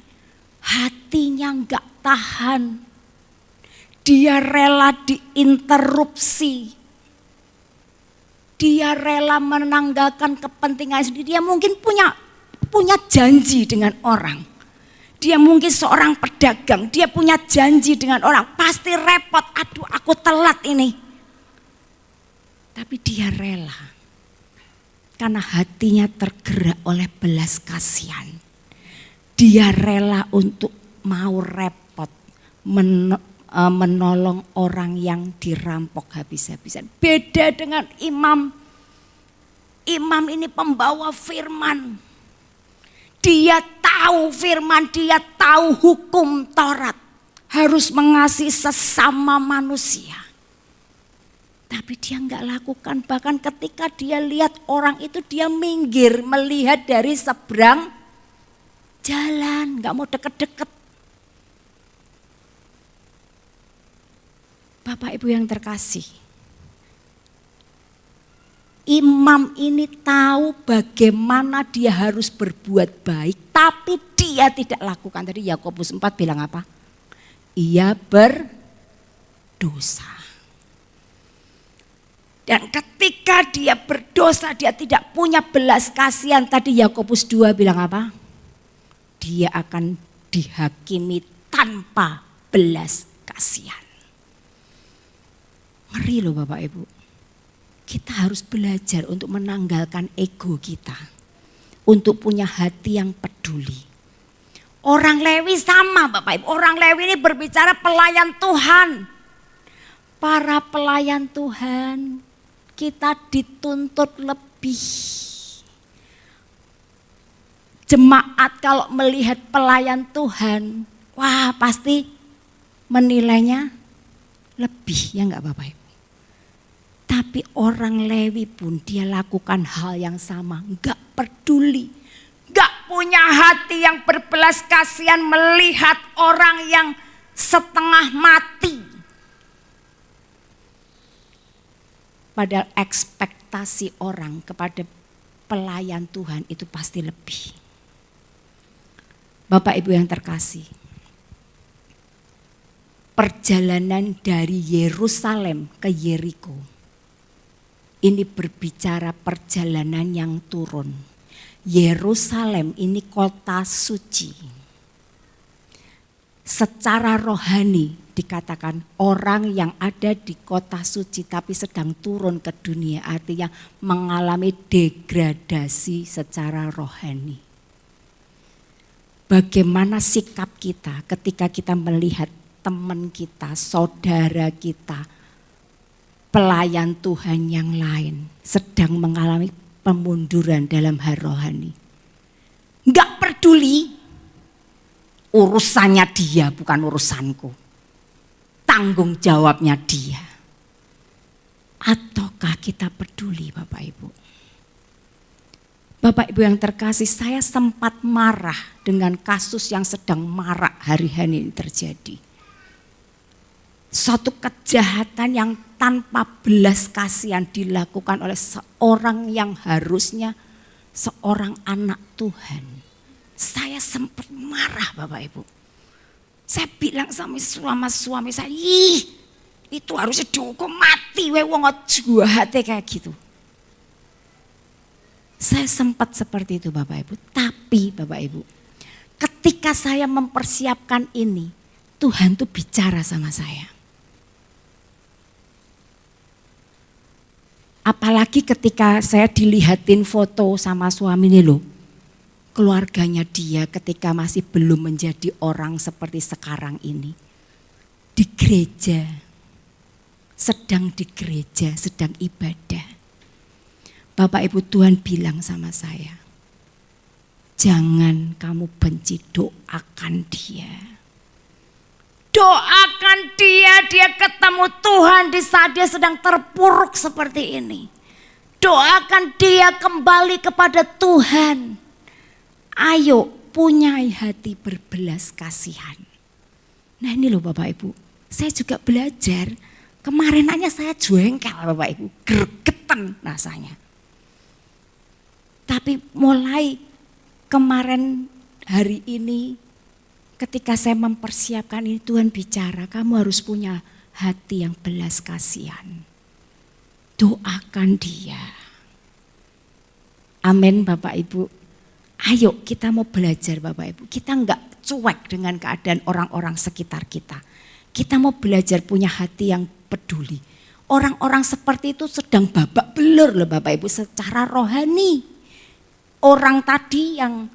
hatinya enggak tahan. Dia rela diinterupsi. Dia rela menanggalkan kepentingan sendiri. Dia mungkin punya janji dengan orang. Dia mungkin seorang pedagang. Dia punya janji dengan orang. Pasti repot. Aduh, aku telat ini. Tapi dia rela. Karena hatinya tergerak oleh belas kasihan. Dia rela untuk mau repot. Menolong orang yang dirampok habis-habisan. Beda dengan imam. Imam ini pembawa firman. Dia tahu firman, dia tahu hukum Taurat. Harus mengasihi sesama manusia. Tapi dia enggak lakukan. Bahkan ketika dia lihat orang itu, dia minggir melihat dari seberang jalan. Enggak mau deket-deket. Bapak Ibu yang terkasih, Imam ini tahu bagaimana dia harus berbuat baik, tapi dia tidak lakukan. Tadi Yakobus 4 bilang apa? Ia berdosa. Dan ketika dia berdosa, dia tidak punya belas kasihan. Tadi Yakobus 2 bilang apa? Dia akan dihakimi tanpa belas kasihan. Ngeri loh Bapak Ibu. Kita harus belajar untuk menanggalkan ego kita. Untuk punya hati yang peduli. Orang Lewi sama Bapak Ibu. Orang Lewi ini berbicara pelayan Tuhan. Para pelayan Tuhan, kita dituntut lebih. Jemaat kalau melihat pelayan Tuhan, wah pasti menilainya lebih, ya enggak Bapak Ibu? Tapi orang Lewi pun dia lakukan hal yang sama, enggak peduli. Enggak punya hati yang berbelas kasihan melihat orang yang setengah mati. Padahal ekspektasi orang kepada pelayan Tuhan itu pasti lebih. Bapak Ibu yang terkasih, perjalanan dari Yerusalem ke Yeriko ini berbicara perjalanan yang turun. Yerusalem ini kota suci. Secara rohani dikatakan orang yang ada di kota suci tapi sedang turun ke dunia, artinya mengalami degradasi secara rohani. Bagaimana sikap kita ketika kita melihat teman kita, saudara kita, pelayan Tuhan yang lain sedang mengalami pemunduran dalam hal rohani. Enggak peduli, urusannya dia bukan urusanku. Tanggung jawabnya dia. Ataukah kita peduli Bapak Ibu? Bapak Ibu yang terkasih, saya sempat marah dengan kasus yang sedang marak hari-hari ini terjadi. Suatu kejahatan yang tanpa belas kasihan dilakukan oleh seorang yang harusnya seorang anak Tuhan. Saya sempat marah Bapak Ibu. Saya bilang sama suami saya, ih itu harusnya dihukum mati, wong jahat kayak gitu. Saya sempat seperti itu Bapak Ibu, tapi Bapak Ibu, ketika saya mempersiapkan ini, Tuhan tuh bicara sama saya. Apalagi ketika saya dilihatin foto sama suami ini loh, keluarganya dia ketika masih belum menjadi orang seperti sekarang ini. Di gereja, sedang ibadah. Bapak Ibu, Tuhan bilang sama saya, jangan kamu benci, doakan dia. Doakan dia ketemu Tuhan di saat dia sedang terpuruk seperti ini. Doakan dia kembali kepada Tuhan. Ayo punyai hati berbelas kasihan. Nah ini loh Bapak Ibu, saya juga belajar. Kemarin aja saya jengkel Bapak Ibu, gregetan rasanya. Tapi mulai kemarin hari ini ketika saya mempersiapkan ini, Tuhan bicara, kamu harus punya hati yang belas kasihan. Doakan dia. Amin Bapak Ibu. Ayo kita mau belajar Bapak Ibu. Kita enggak cuek dengan keadaan orang-orang sekitar kita. Kita mau belajar punya hati yang peduli. Orang-orang seperti itu sedang babak belur loh Bapak Ibu secara rohani. Orang tadi yang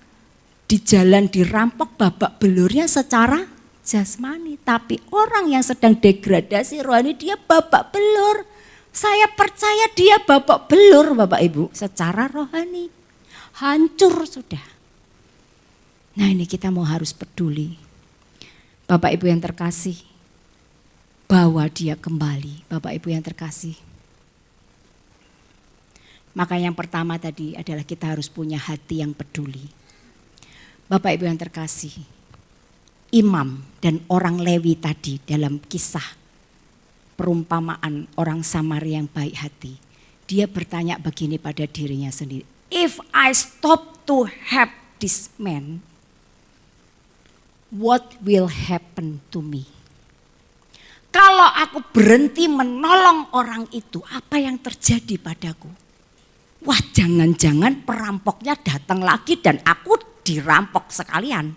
di jalan dirampok babak belurnya secara jasmani. Tapi orang yang sedang degradasi rohani dia babak belur. Saya percaya dia babak belur Bapak Ibu secara rohani. Hancur sudah. Nah ini kita mau harus peduli. Bapak Ibu yang terkasih, bawa dia kembali. Bapak Ibu yang terkasih. Maka yang pertama tadi adalah kita harus punya hati yang peduli. Bapak Ibu yang terkasih, imam dan orang Lewi tadi dalam kisah perumpamaan orang Samaria yang baik hati. Dia bertanya begini pada dirinya sendiri. If I stop to help this man, what will happen to me? Kalau aku berhenti menolong orang itu, apa yang terjadi padaku? Wah, jangan-jangan perampoknya datang lagi dan aku dirampok sekalian.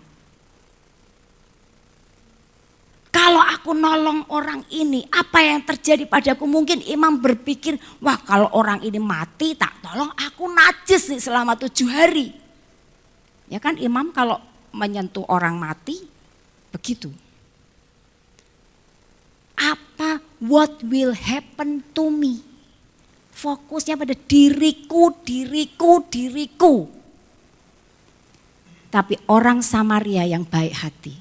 Kalau aku nolong orang ini, apa yang terjadi padaku? Mungkin imam berpikir, wah kalau orang ini mati tak tolong, aku najis nih selama 7 hari. Ya kan imam kalau menyentuh orang mati, begitu. Apa, what will happen to me? Fokusnya pada diriku. Tapi orang Samaria yang baik hati,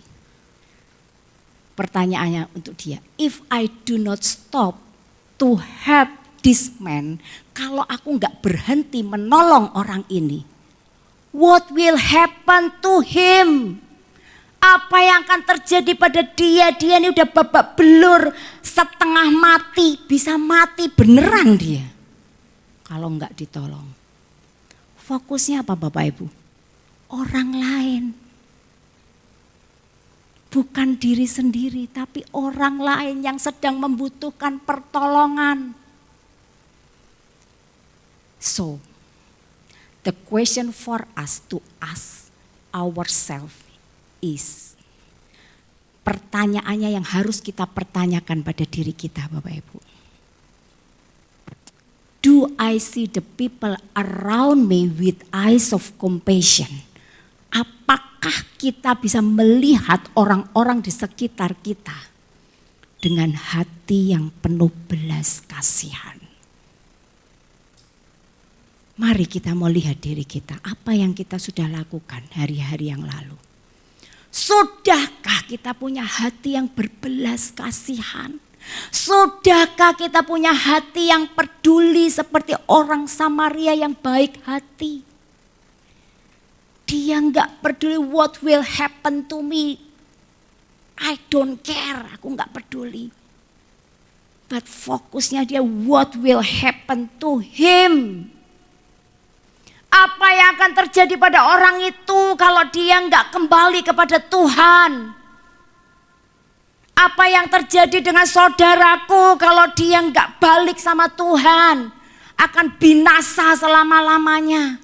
pertanyaannya untuk dia, if I do not stop to help this man, kalau aku nggak berhenti menolong orang ini, what will happen to him? Apa yang akan terjadi pada dia? Dia ini udah babak belur, setengah mati, bisa mati beneran dia kalau nggak ditolong. Fokusnya apa Bapak Ibu? Orang lain. Bukan diri sendiri, tapi orang lain yang sedang membutuhkan pertolongan. So, the question for us to ask ourselves is, pertanyaannya yang harus kita pertanyakan pada diri kita Bapak Ibu. Do I see the people around me with eyes of compassion? Apakah kita bisa melihat orang-orang di sekitar kita dengan hati yang penuh belas kasihan? Mari kita mau lihat diri kita, apa yang kita sudah lakukan hari-hari yang lalu. Sudahkah kita punya hati yang berbelas kasihan? Sudahkah kita punya hati yang peduli seperti orang Samaria yang baik hati? Dia enggak peduli what will happen to me. I don't care, aku enggak peduli. But fokusnya dia what will happen to him. Apa yang akan terjadi pada orang itu kalau dia enggak kembali kepada Tuhan? Apa yang terjadi dengan saudaraku kalau dia enggak balik sama Tuhan? Akan binasa selama-lamanya.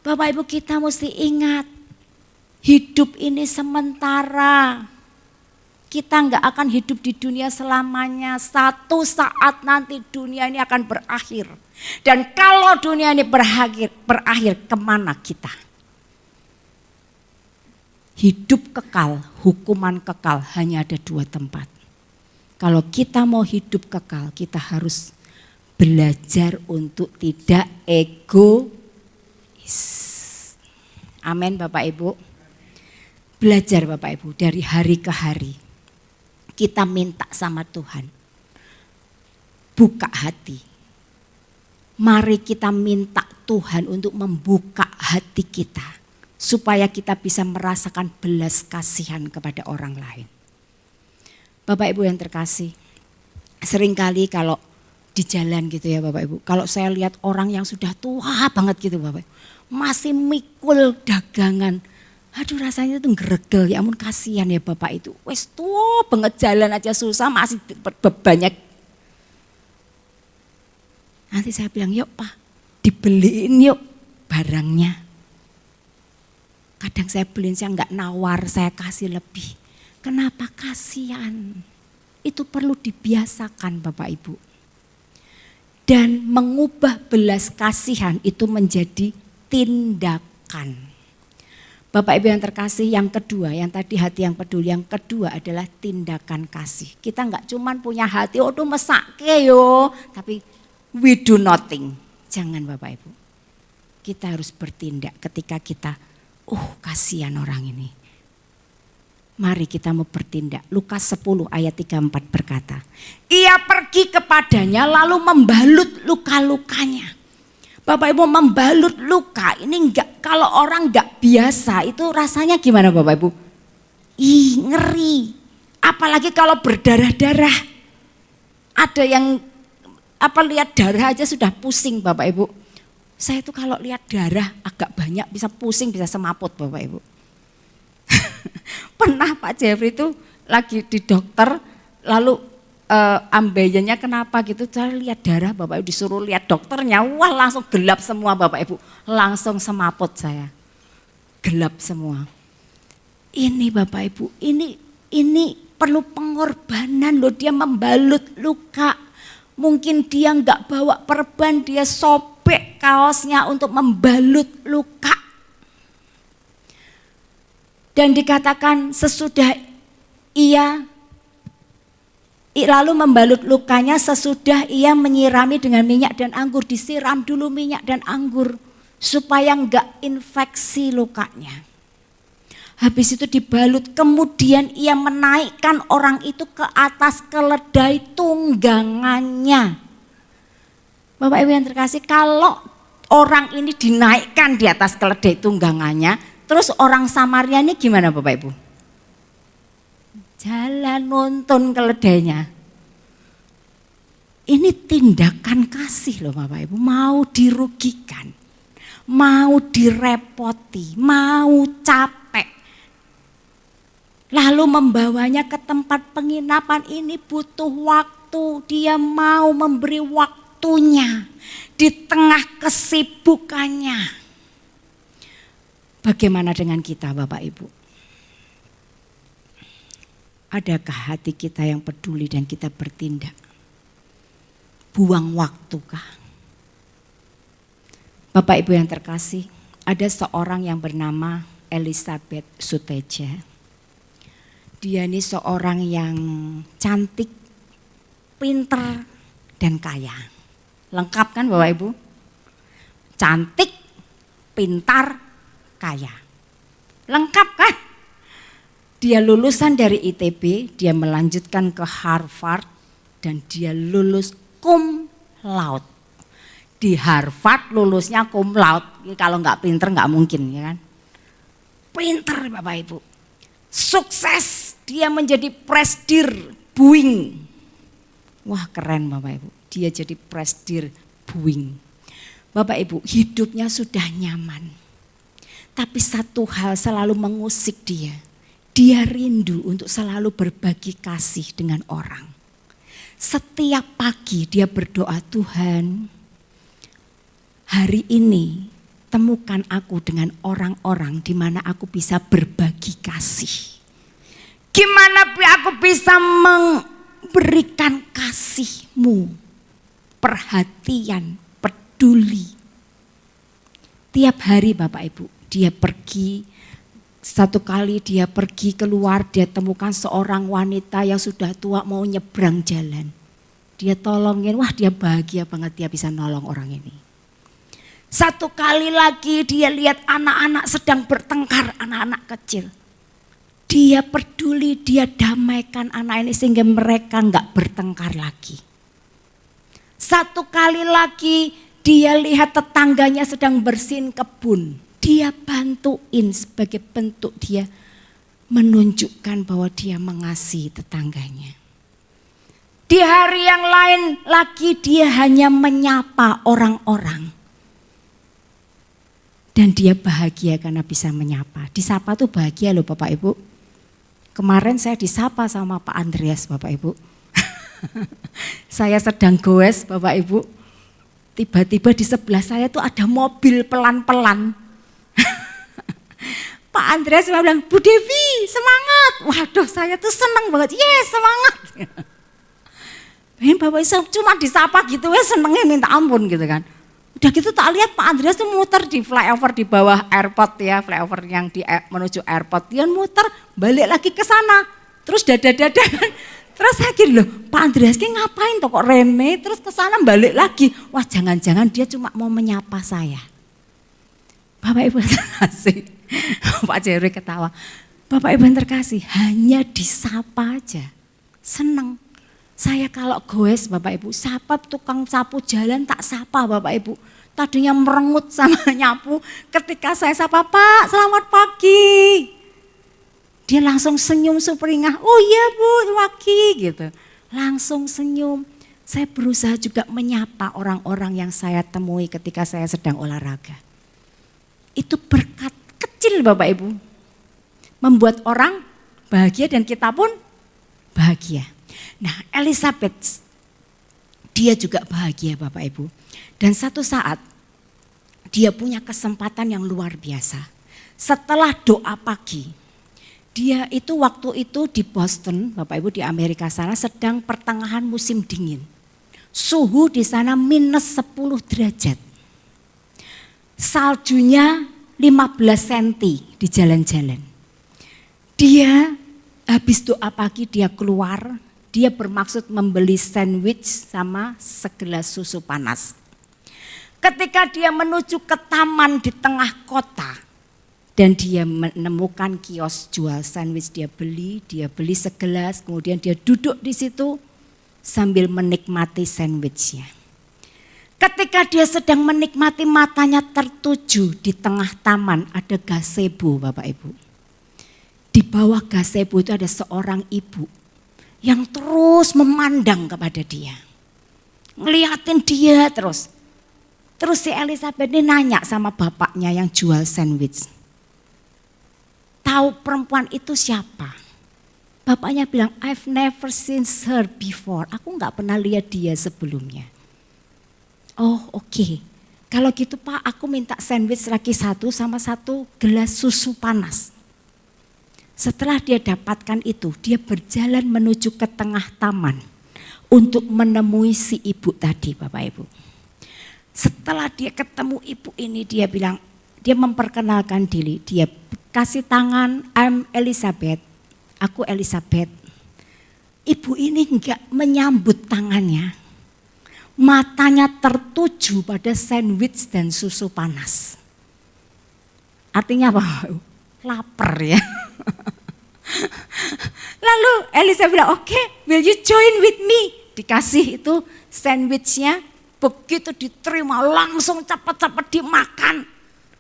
Bapak Ibu, kita mesti ingat, hidup ini sementara. Kita enggak akan hidup di dunia selamanya. Satu saat nanti dunia ini akan berakhir. Dan kalau dunia ini berakhir, kemana kita? Hidup kekal, hukuman kekal, hanya ada 2 tempat. Kalau kita mau hidup kekal, kita harus belajar untuk tidak egois. Amin Bapak Ibu. Belajar Bapak Ibu dari hari ke hari. Kita minta sama Tuhan. Buka hati. Mari kita minta Tuhan untuk membuka hati kita. Supaya kita bisa merasakan belas kasihan kepada orang lain. Bapak Ibu yang terkasih, seringkali kalau di jalan gitu ya Bapak Ibu, kalau saya lihat orang yang sudah tua banget gitu Bapak Ibu, masih mikul dagangan, aduh rasanya itu ngeregel, ya ampun kasihan ya Bapak itu, wes tua banget jalan aja susah masih bebannya. Nanti saya bilang yuk Pak, dibeliin yuk barangnya. Kadang saya beliin, saya enggak nawar, saya kasih lebih. Kenapa? Kasihan. Itu perlu dibiasakan Bapak Ibu. Dan mengubah belas kasihan itu menjadi tindakan. Bapak Ibu yang terkasih, yang kedua, yang tadi hati yang peduli, yang kedua adalah tindakan kasih. Kita enggak cuman punya hati, oh tuh mesake yo, tapi we do nothing. Jangan Bapak Ibu. Kita harus bertindak ketika kita kasihan orang ini. Mari kita mau bertindak. Lukas 10 ayat 34 berkata, ia pergi kepadanya lalu membalut luka-lukanya. Bapak Ibu, membalut luka ini enggak, kalau orang enggak biasa itu rasanya gimana Bapak Ibu? Ih, ngeri. Apalagi kalau berdarah-darah. Ada yang lihat darah aja sudah pusing Bapak Ibu. Saya itu kalau lihat darah agak banyak bisa pusing, bisa semaput Bapak Ibu. Pernah Pak Jeffrey itu lagi di dokter, lalu ambeien-nya kenapa gitu, saya lihat darah Bapak Ibu, disuruh lihat dokternya, wah langsung gelap semua Bapak Ibu, langsung semaput saya, gelap semua. Ini Bapak Ibu, ini perlu pengorbanan loh, dia membalut luka, mungkin dia nggak bawa perban, dia sobek kaosnya untuk membalut luka. Dan dikatakan sesudah ia lalu membalut lukanya, sesudah ia menyirami dengan minyak dan anggur, disiram dulu minyak dan anggur supaya enggak infeksi lukanya. Habis itu dibalut, kemudian ia menaikkan orang itu ke atas keledai tunggangannya. Bapak Ibu yang terkasih, kalau orang ini dinaikkan di atas keledai tunggangannya, terus orang Samaria ini gimana Bapak Ibu? Jalan nonton keledainya. Ini tindakan kasih loh Bapak Ibu, mau dirugikan, mau direpoti, mau capek. Lalu membawanya ke tempat penginapan, ini butuh waktu, dia mau memberi waktunya di tengah kesibukannya. Bagaimana dengan kita Bapak Ibu? Adakah hati kita yang peduli dan kita bertindak? Buang waktukah? Bapak Ibu yang terkasih, ada seorang yang bernama Elizabeth Suteja. Dia ini seorang yang cantik, pinter, dan kaya. Lengkap kan Bapak Ibu? Cantik, pintar, kaya. Lengkap kan? Dia lulusan dari ITB, dia melanjutkan ke Harvard, dan dia lulus cum laude. Di Harvard lulusnya cum laude, kalau nggak pinter nggak mungkin ya kan. Pinter Bapak Ibu, sukses, dia menjadi presidir Boeing. Wah keren Bapak Ibu, dia jadi presidir Boeing. Bapak Ibu, hidupnya sudah nyaman. Tapi satu hal selalu mengusik dia. Dia rindu untuk selalu berbagi kasih dengan orang. Setiap pagi dia berdoa, Tuhan, hari ini temukan aku dengan orang-orang di mana aku bisa berbagi kasih. Gimana aku bisa memberikan kasih-Mu, perhatian, peduli. Tiap hari Bapak Ibu, dia pergi. Satu kali dia pergi keluar, dia temukan seorang wanita yang sudah tua mau nyebrang jalan. Dia tolongin, wah dia bahagia banget dia bisa nolong orang ini. Satu kali lagi dia lihat anak-anak sedang bertengkar, anak-anak kecil. Dia peduli, dia damaikan anak ini sehingga mereka enggak bertengkar lagi. Satu kali lagi dia lihat tetangganya sedang bersihin kebun. Dia bantuin sebagai bentuk dia menunjukkan bahwa dia mengasihi tetangganya. Di hari yang lain lagi dia hanya menyapa orang-orang. Dan dia bahagia karena bisa menyapa. Disapa tuh bahagia loh Bapak Ibu. Kemarin saya disapa sama Pak Andreas Bapak Ibu. Saya sedang goes Bapak Ibu. Tiba-tiba di sebelah saya tuh ada mobil pelan-pelan. Pak Andreas bilang, Bu Devi semangat. Waduh saya tuh seneng banget, yes semangat. Bapak Ibu cuma disapa gitu ya senengnya minta ampun gitu kan. Udah gitu tak lihat Pak Andreas tuh muter di flyover di bawah airport ya, flyover yang menuju airport. Dia muter balik lagi ke sana, terus dada-dada kan. Terus saya gini loh, Pak Andreas ini ngapain tuh kok reme, terus ke sana balik lagi. Wah jangan-jangan dia cuma mau menyapa saya. Bapak Ibu terkasih, Pak Jerry ketawa. Bapak Ibu yang terkasih, hanya disapa aja, seneng. Saya kalau goes Bapak Ibu, sapa tukang sapu jalan tak sapa Bapak Ibu. Tadinya merengut sama nyapu, ketika saya sapa, Pak selamat pagi. Dia langsung senyum supringah, oh iya Bu, pagi gitu. Langsung senyum. Saya berusaha juga menyapa orang-orang yang saya temui ketika saya sedang olahraga. Itu berkat kecil Bapak Ibu. Membuat orang bahagia dan kita pun bahagia. Nah, Elizabeth dia juga bahagia Bapak Ibu. Dan satu saat dia punya kesempatan yang luar biasa. Setelah doa pagi, dia itu waktu itu di Boston, Bapak Ibu di Amerika sana sedang pertengahan musim dingin. Suhu di sana -10 derajat. Saljunya 15 cm di jalan-jalan. Dia habis doa pagi dia keluar, dia bermaksud membeli sandwich sama segelas susu panas. Ketika dia menuju ke taman di tengah kota dan dia menemukan kios jual sandwich, dia beli segelas, kemudian dia duduk di situ sambil menikmati sandwichnya. Ketika dia sedang menikmati, matanya tertuju di tengah taman ada gazebo Bapak Ibu. Di bawah gazebo itu ada seorang ibu yang terus memandang kepada dia. Ngeliatin dia terus. Terus si Elizabeth ini nanya sama bapaknya yang jual sandwich. Tahu perempuan itu siapa? Bapaknya bilang, I've never seen her before. Aku gak pernah lihat dia sebelumnya. Oh oke. Kalau gitu Pak, aku minta sandwich lagi 1 sama 1 gelas susu panas. Setelah dia dapatkan itu, dia berjalan menuju ke tengah taman untuk menemui si ibu tadi Bapak Ibu. Setelah dia ketemu ibu ini, dia bilang, dia memperkenalkan diri, dia kasih tangan, I'm Elizabeth, aku Elizabeth. Ibu ini enggak menyambut tangannya, matanya tertuju pada sandwich dan susu panas. Artinya apa? Lapar ya. Lalu Elizabeth bilang, oke, will you join with me? Dikasih itu sandwichnya, begitu diterima langsung cepat-cepat dimakan.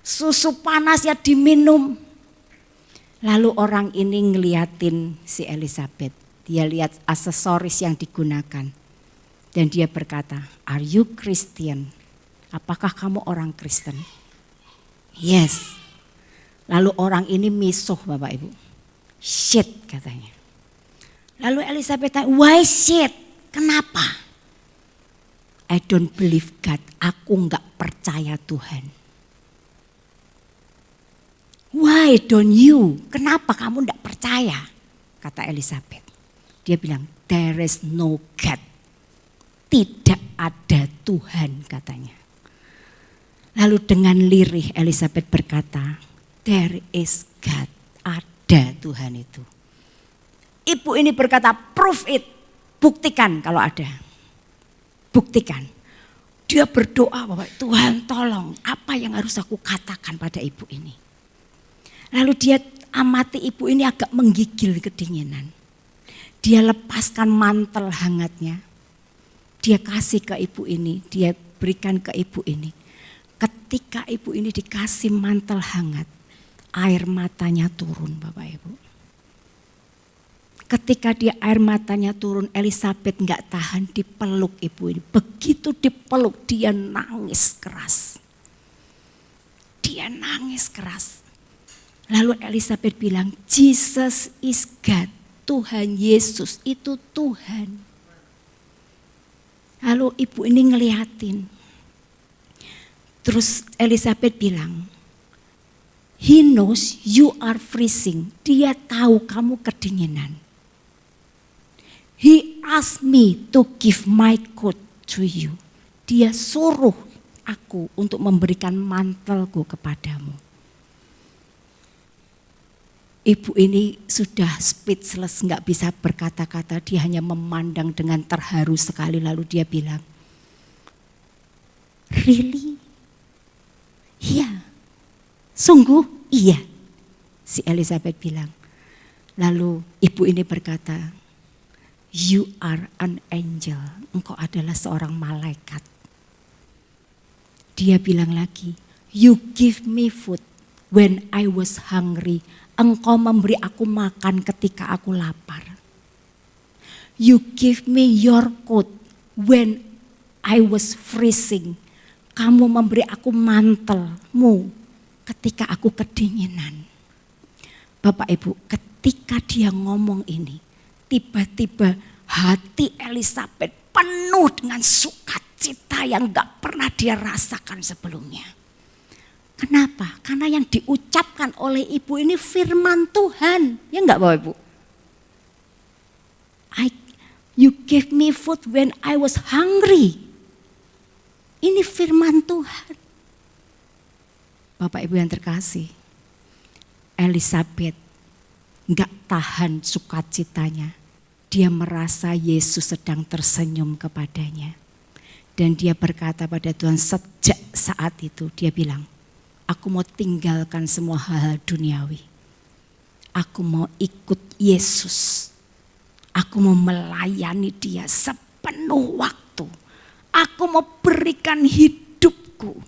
Susu panasnya diminum. Lalu orang ini ngeliatin si Elizabeth. Dia lihat aksesoris yang digunakan. Dan dia berkata, are you Christian? Apakah kamu orang Kristen? Yes. Lalu orang ini misuh Bapak Ibu. Shit katanya. Lalu Elizabeth tanya, why shit? Kenapa? I don't believe God. Aku enggak percaya Tuhan. Why don't you? Kenapa kamu enggak percaya? Kata Elizabeth. Dia bilang, there is no God. Tidak ada Tuhan katanya. Lalu dengan lirih Elizabeth berkata, there is God. Ada Tuhan itu. Ibu ini berkata, prove it. Buktikan kalau ada. Buktikan. Dia berdoa bahwa Tuhan tolong, apa yang harus aku katakan pada ibu ini. Lalu dia amati ibu ini agak menggigil kedinginan. Dia lepaskan mantel hangatnya. Dia kasih ke ibu ini, dia berikan ke ibu ini. Ketika ibu ini dikasih mantel hangat, air matanya turun Bapak Ibu. Ketika dia air matanya turun, Elizabeth enggak tahan dipeluk ibu ini. Begitu dipeluk dia nangis keras. Dia nangis keras. Lalu Elizabeth bilang, Jesus is God. Tuhan Yesus itu Tuhan. Lalu ibu ini ngeliatin. Terus Elizabeth bilang, He knows you are freezing. Dia tahu kamu kedinginan. He asked me to give my coat to you. Dia suruh aku untuk memberikan mantelku kepadamu. Ibu ini sudah speechless, nggak bisa berkata-kata. Dia hanya memandang dengan terharu sekali. Lalu dia bilang, really? Iya. Sungguh iya, si Elizabeth bilang. Lalu ibu ini berkata, you are an angel, engkau adalah seorang malaikat. Dia bilang lagi, you give me food when I was hungry. Engkau memberi aku makan ketika aku lapar. You give me your coat when I was freezing, kamu memberi aku mantelmu ketika aku kedinginan. Bapak Ibu, ketika dia ngomong ini, tiba-tiba hati Elizabeth penuh dengan sukacita yang gak pernah dia rasakan sebelumnya. Kenapa? Karena yang diucapkan oleh ibu ini firman Tuhan. Ya enggak Bapak Ibu? You gave me food when I was hungry. Ini firman Tuhan. Bapak Ibu yang terkasih, Elizabeth enggak tahan sukacitanya. Dia merasa Yesus sedang tersenyum kepadanya. Dan dia berkata pada Tuhan, sejak saat itu dia bilang, aku mau tinggalkan semua hal-hal duniawi. Aku mau ikut Yesus. Aku mau melayani dia sepenuh waktu. Aku mau berikan hidupku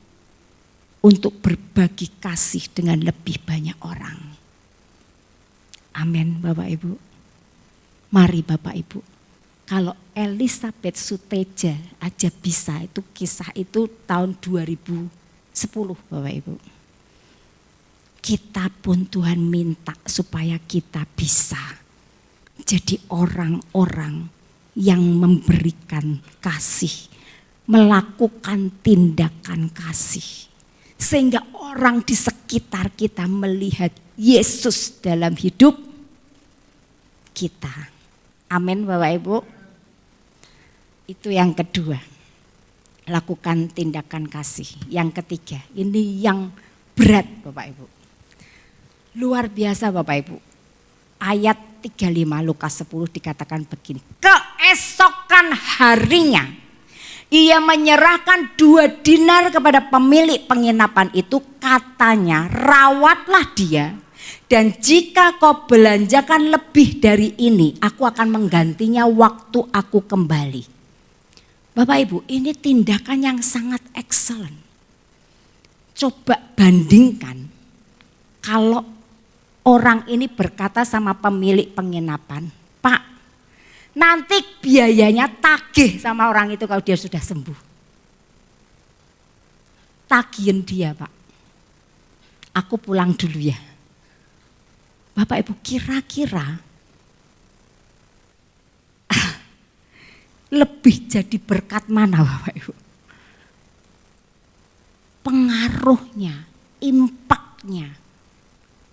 untuk berbagi kasih dengan lebih banyak orang. Amin Bapak Ibu. Mari Bapak Ibu, kalau Elizabeth Suteja aja bisa, itu kisah itu tahun 2010 Bapak Ibu. Kita pun Tuhan minta supaya kita bisa jadi orang-orang yang memberikan kasih, melakukan tindakan kasih. Sehingga orang di sekitar kita melihat Yesus dalam hidup kita. Amin Bapak Ibu. Itu yang kedua, lakukan tindakan kasih. Yang ketiga, ini yang berat Bapak Ibu. Luar biasa Bapak Ibu. Ayat 35 Lukas 10 dikatakan begini. Keesokan harinya ia menyerahkan 2 dinar kepada pemilik penginapan itu, katanya rawatlah dia. Dan jika kau belanjakan lebih dari ini, aku akan menggantinya waktu aku kembali. Bapak Ibu, ini tindakan yang sangat excellent. Coba bandingkan kalau orang ini berkata sama pemilik penginapan, Pak, nanti biayanya tagih sama orang itu kalau dia sudah sembuh. Tagihin dia Pak, aku pulang dulu ya. Bapak Ibu, kira-kira lebih jadi berkat mana Bapak Ibu? Pengaruhnya, impaknya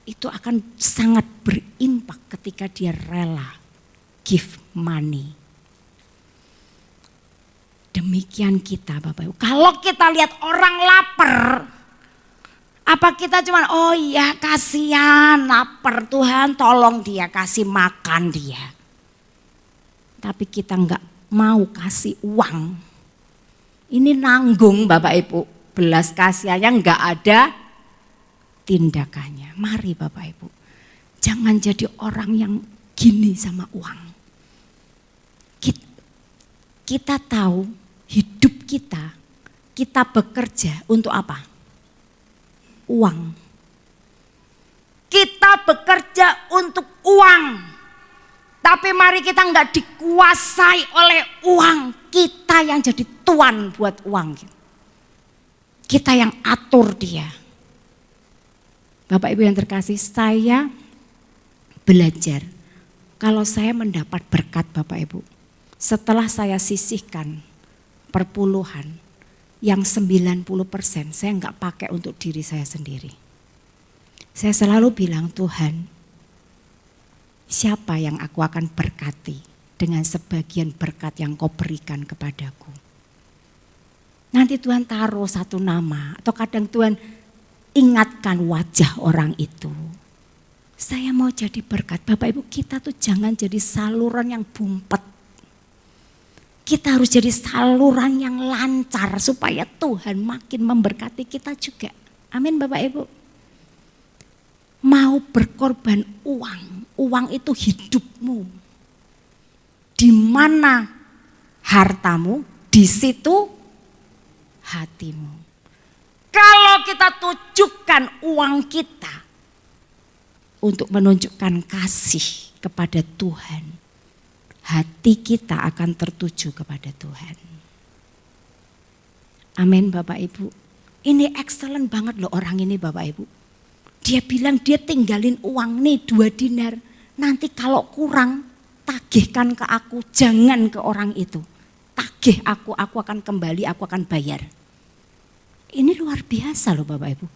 itu akan sangat berimpak ketika dia rela give money. Demikian kita Bapak Ibu. Kalau kita lihat orang lapar, apa kita cuma oh iya kasihan lapar, Tuhan tolong dia, kasih makan dia. Tapi kita enggak mau kasih uang. Ini nanggung Bapak Ibu, belas kasihannya enggak ada tindakannya. Mari Bapak Ibu, jangan jadi orang yang gini sama uang. Kita tahu hidup kita bekerja untuk apa? Uang. Kita bekerja untuk uang. Tapi mari kita enggak dikuasai oleh uang. Kita yang jadi tuan buat uang. Kita yang atur dia. Bapak Ibu yang terkasih, saya belajar. Kalau saya mendapat berkat Bapak Ibu, setelah saya sisihkan perpuluhan, yang 90% saya enggak pakai untuk diri saya sendiri. Saya selalu bilang, Tuhan, siapa yang aku akan berkati dengan sebagian berkat yang kau berikan kepadaku. Nanti Tuhan taruh satu nama, atau kadang Tuhan ingatkan wajah orang itu. Saya mau jadi berkat. Bapak Ibu, kita tuh jangan jadi saluran yang bumpet. Kita harus jadi saluran yang lancar supaya Tuhan makin memberkati kita juga. Amin Bapak Ibu. Mau berkorban uang itu hidupmu. Di mana hartamu, di situ hatimu. Kalau kita tujukan uang kita untuk menunjukkan kasih kepada Tuhan, hati kita akan tertuju kepada Tuhan. Amin Bapak Ibu. Ini excellent banget loh orang ini Bapak Ibu. Dia bilang dia tinggalin uang nih 2 dinar. Nanti kalau kurang tagihkan ke aku, jangan ke orang itu. Tagih aku akan kembali, aku akan bayar. Ini luar biasa loh Bapak Ibu.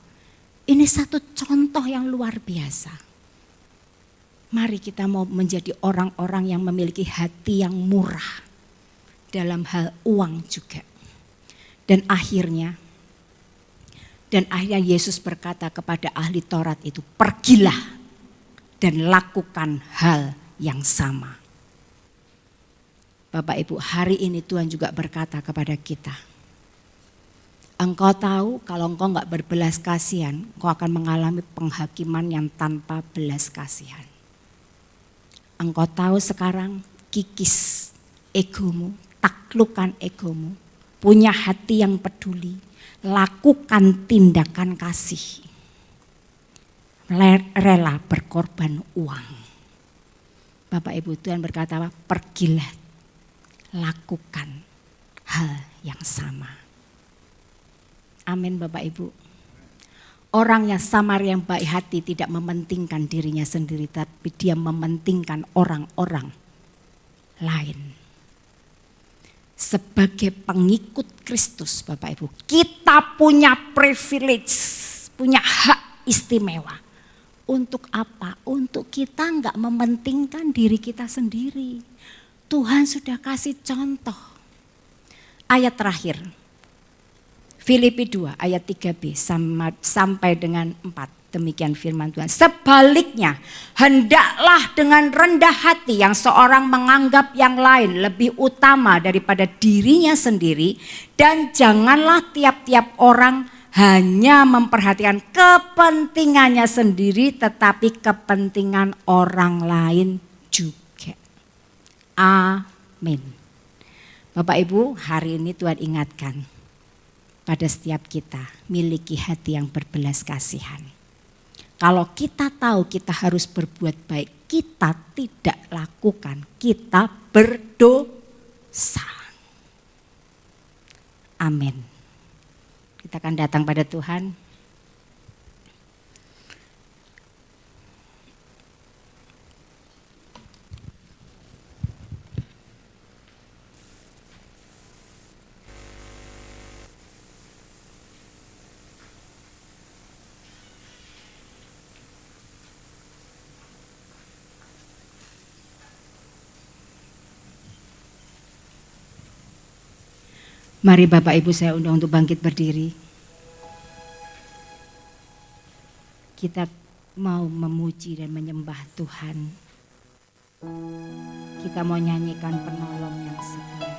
Ini satu contoh yang luar biasa. Mari kita mau menjadi orang-orang yang memiliki hati yang murah dalam hal uang juga. Dan akhirnya Yesus berkata kepada ahli Taurat itu, pergilah dan lakukan hal yang sama. Bapak Ibu, hari ini Tuhan juga berkata kepada kita, engkau tahu kalau engkau enggak berbelas kasihan, engkau akan mengalami penghakiman yang tanpa belas kasihan. Engkau tahu sekarang kikis egomu, taklukkan egomu, punya hati yang peduli, lakukan tindakan kasih, rela berkorban uang. Bapak Ibu, Tuhan berkata apa? Pergilah, lakukan hal yang sama. Amin Bapak Ibu. Orang yang samar yang baik hati tidak mementingkan dirinya sendiri, tapi dia mementingkan orang-orang lain. Sebagai pengikut Kristus Bapak Ibu, kita punya privilege, punya hak istimewa. Untuk apa? Untuk kita enggak mementingkan diri kita sendiri. Tuhan sudah kasih contoh. Ayat terakhir, Filipi 2 ayat 3b sampai dengan 4. Demikian firman Tuhan. Sebaliknya, hendaklah dengan rendah hati yang seorang menganggap yang lain lebih utama daripada dirinya sendiri. Dan janganlah tiap-tiap orang hanya memperhatikan kepentingannya sendiri, tetapi kepentingan orang lain juga. Amin. Bapak Ibu, hari ini Tuhan ingatkan pada setiap kita, miliki hati yang berbelas kasihan. Kalau kita tahu kita harus berbuat baik, kita tidak lakukan, kita berdosa. Amin. Kita akan datang pada Tuhan. Mari Bapak Ibu saya undang untuk bangkit berdiri. Kita mau memuji dan menyembah Tuhan. Kita mau nyanyikan penolong yang setia.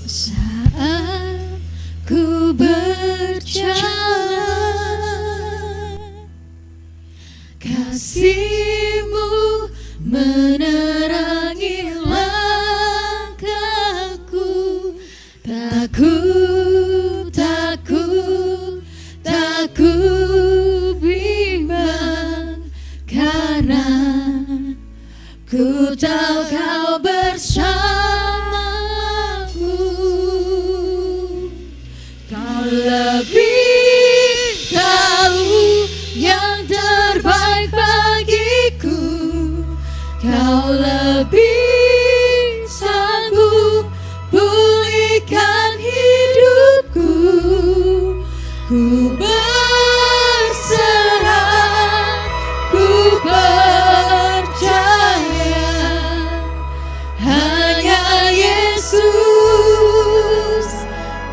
Saat ku berjalan, kasih-Mu menerangi langkahku. Takut bimbang, karena ku tahu Kau bersamaku. Kau lebih tahu yang terbaik bagiku. Kau lebih sanggup pulihkan hidupku. Ku berserah, ku percaya, hanya Yesus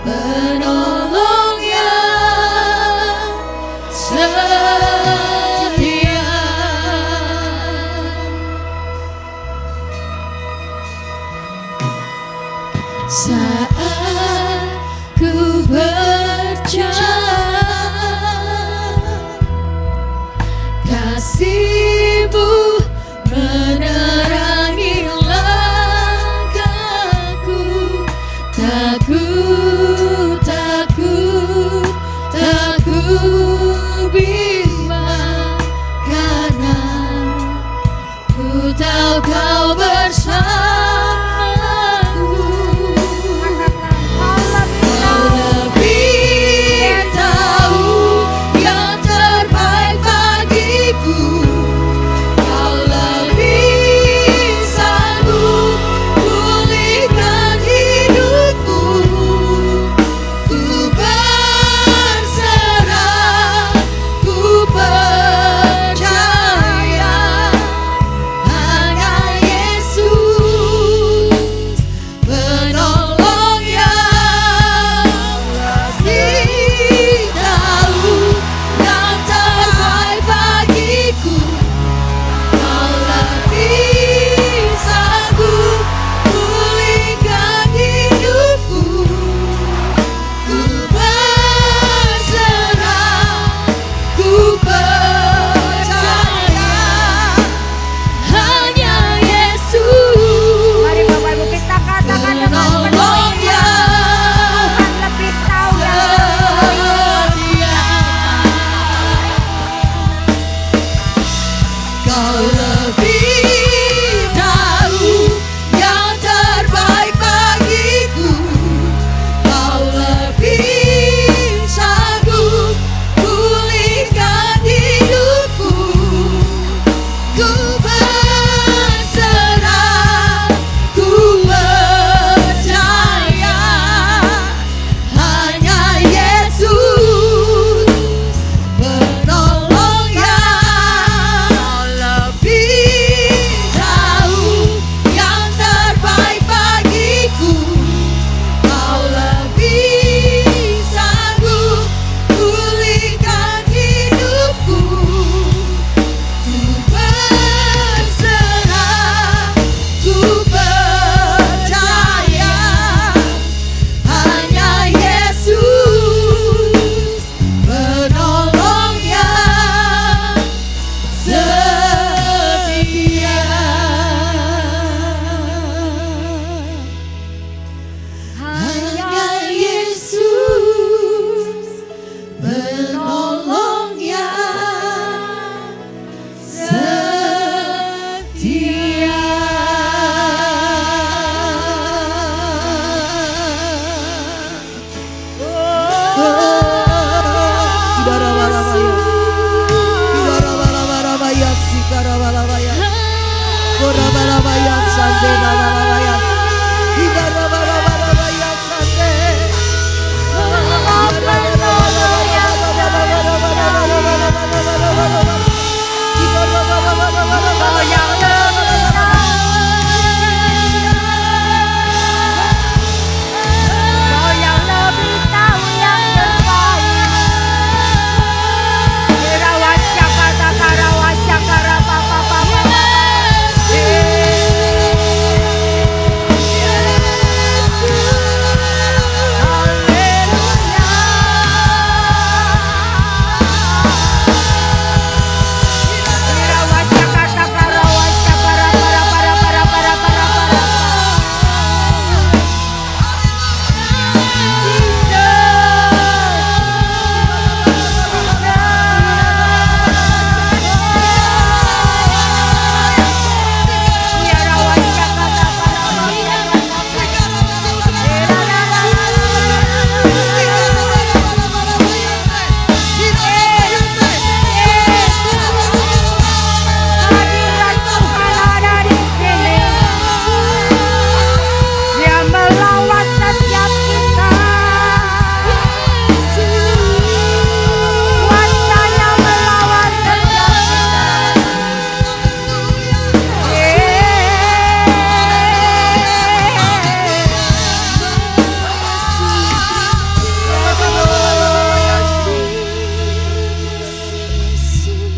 penolong yang setia. Saat ku berjalan, kasih-Mu menerangi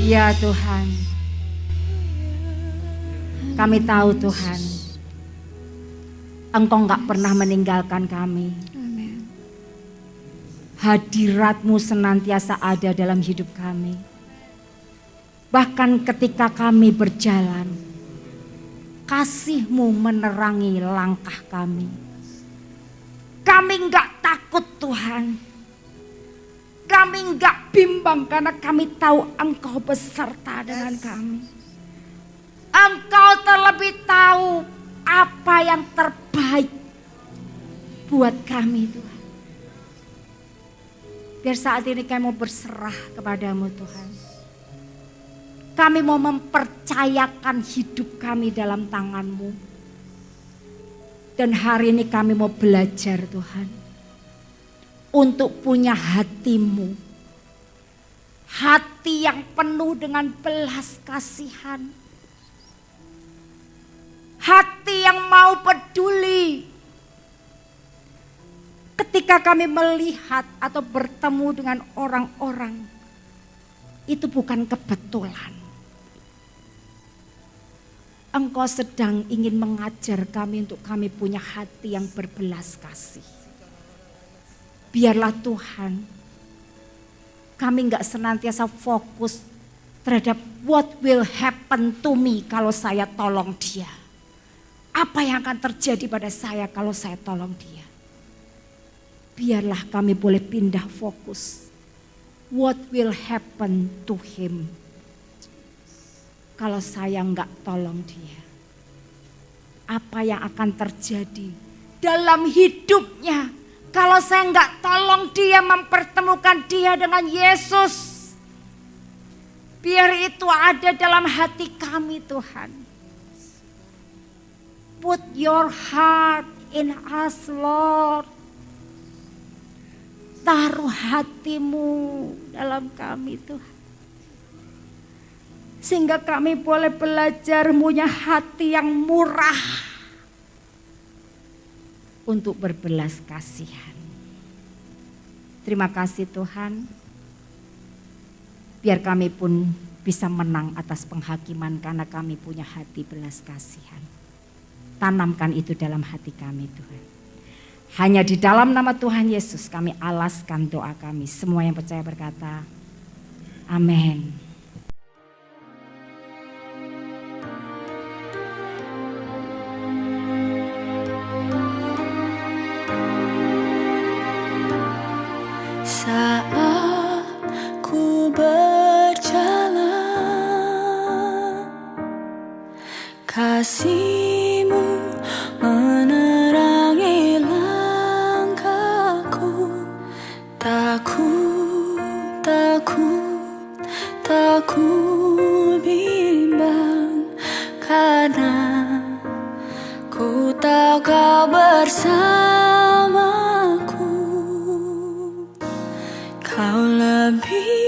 Ya Tuhan, kami tahu Tuhan, Engkau enggak pernah meninggalkan kami. Amin. Hadirat-Mu senantiasa ada dalam hidup kami. Bahkan ketika kami berjalan, kasih-Mu menerangi langkah kami. Kami enggak takut Tuhan. Kami enggak bimbang karena kami tahu Engkau beserta dengan kami. Engkau terlebih tahu apa yang terbaik buat kami Tuhan. Biar saat ini kami mau berserah kepadamu Tuhan. Kami mau mempercayakan hidup kami dalam tangan-Mu. Dan hari ini kami mau belajar Tuhan. Untuk punya hati-Mu. Hati yang penuh dengan belas kasihan. Hati yang mau peduli. Ketika kami melihat atau bertemu dengan orang-orang. Itu bukan kebetulan. Engkau sedang ingin mengajar kami untuk kami punya hati yang berbelas kasih. Biarlah Tuhan, kami enggak senantiasa fokus terhadap what will happen to me kalau saya tolong dia. Apa yang akan terjadi pada saya kalau saya tolong dia. Biarlah kami boleh pindah fokus. What will happen to him kalau saya enggak tolong dia. Apa yang akan terjadi dalam hidupnya kalau saya enggak tolong dia, mempertemukan dia dengan Yesus. Biar itu ada dalam hati kami Tuhan. Put your heart in us Lord. Taruh hati-Mu dalam kami Tuhan. Sehingga kami boleh belajar punya hati yang murah. Untuk berbelas kasihan. Terima kasih Tuhan. Biar kami pun bisa menang atas penghakiman karena kami punya hati belas kasihan. Tanamkan itu dalam hati kami Tuhan. Hanya di dalam nama Tuhan Yesus kami alaskan doa kami. Semua yang percaya berkata, amin. Saat ku berjalan, kasih-Mu menerangi langkahku. Takut bimbang karena ku tahu Kau bersamaku. Kau lebih